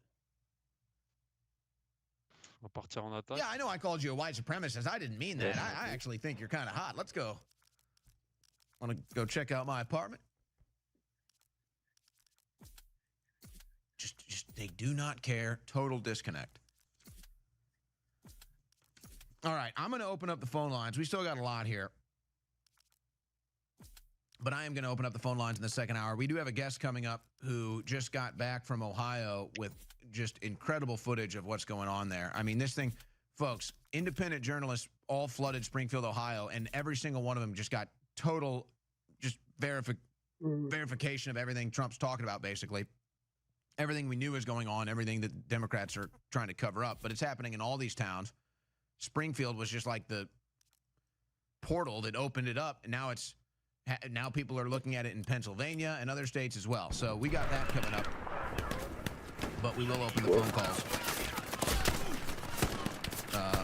S2: Yeah, I know I called you a white supremacist. I didn't mean that. I actually think you're kind of hot. Let's go. Want to go check out my apartment? Just they do not care. Total disconnect. All right, I'm going to open up the phone lines. We still got a lot here. But I am going to open up the phone lines in the second hour. We do have a guest coming up who just got back from Ohio with just incredible footage of what's going on there. I mean, this thing, folks, independent journalists all flooded Springfield, Ohio, and every single one of them just got total just verification of everything Trump's talking about, basically. Everything we knew is going on, everything that Democrats are trying to cover up. But it's happening in all these towns. Springfield was just like the portal that opened it up, and now people are looking at it in Pennsylvania and other states as well. So we got that coming up, but we will open the phone calls,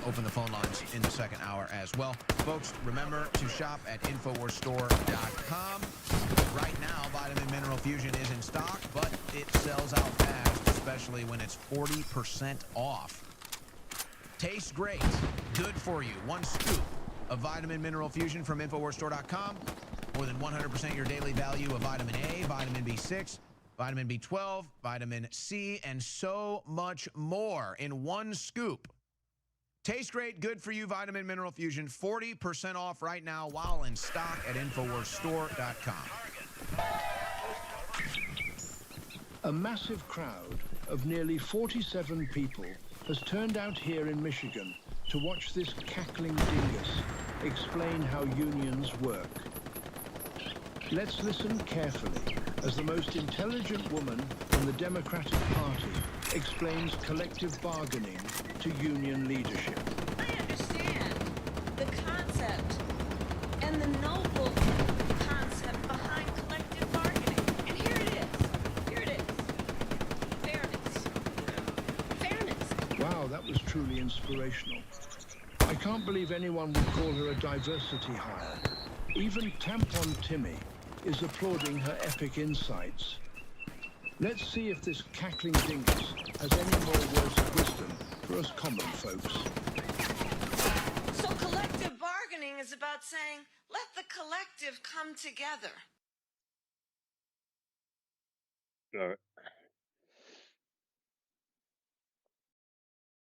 S2: open the phone lines in the second hour as well. Folks, remember to shop at InfoWarsStore.com. Right now, Vitamin Mineral Fusion is in stock, but it sells out fast, especially when it's 40% off. Tastes great, good for you. 1 scoop of Vitamin Mineral Fusion from InfoWarsStore.com. More than 100% your daily value of vitamin A, vitamin B6, vitamin B12, vitamin C, and so much more in 1 scoop. Tastes great, good for you, Vitamin Mineral Fusion. 40% off right now while in stock at InfoWarsStore.com.
S3: A massive crowd of nearly 47 people has turned out here in Michigan to watch this cackling dingus explain how unions work. Let's listen carefully as the most intelligent woman in the Democratic Party explains collective bargaining to union leadership.
S7: I understand the concept and the noble concept behind collective bargaining. And here it is. Here it is. Fairness. Fairness.
S3: Wow, that was truly inspirational. I can't believe anyone would call her a diversity hire. Even Tampon Timmy is applauding her epic insights. Let's see if this cackling dingus has any more words of wisdom for us common folks.
S7: So collective bargaining is about saying, let the collective come together.
S5: All right.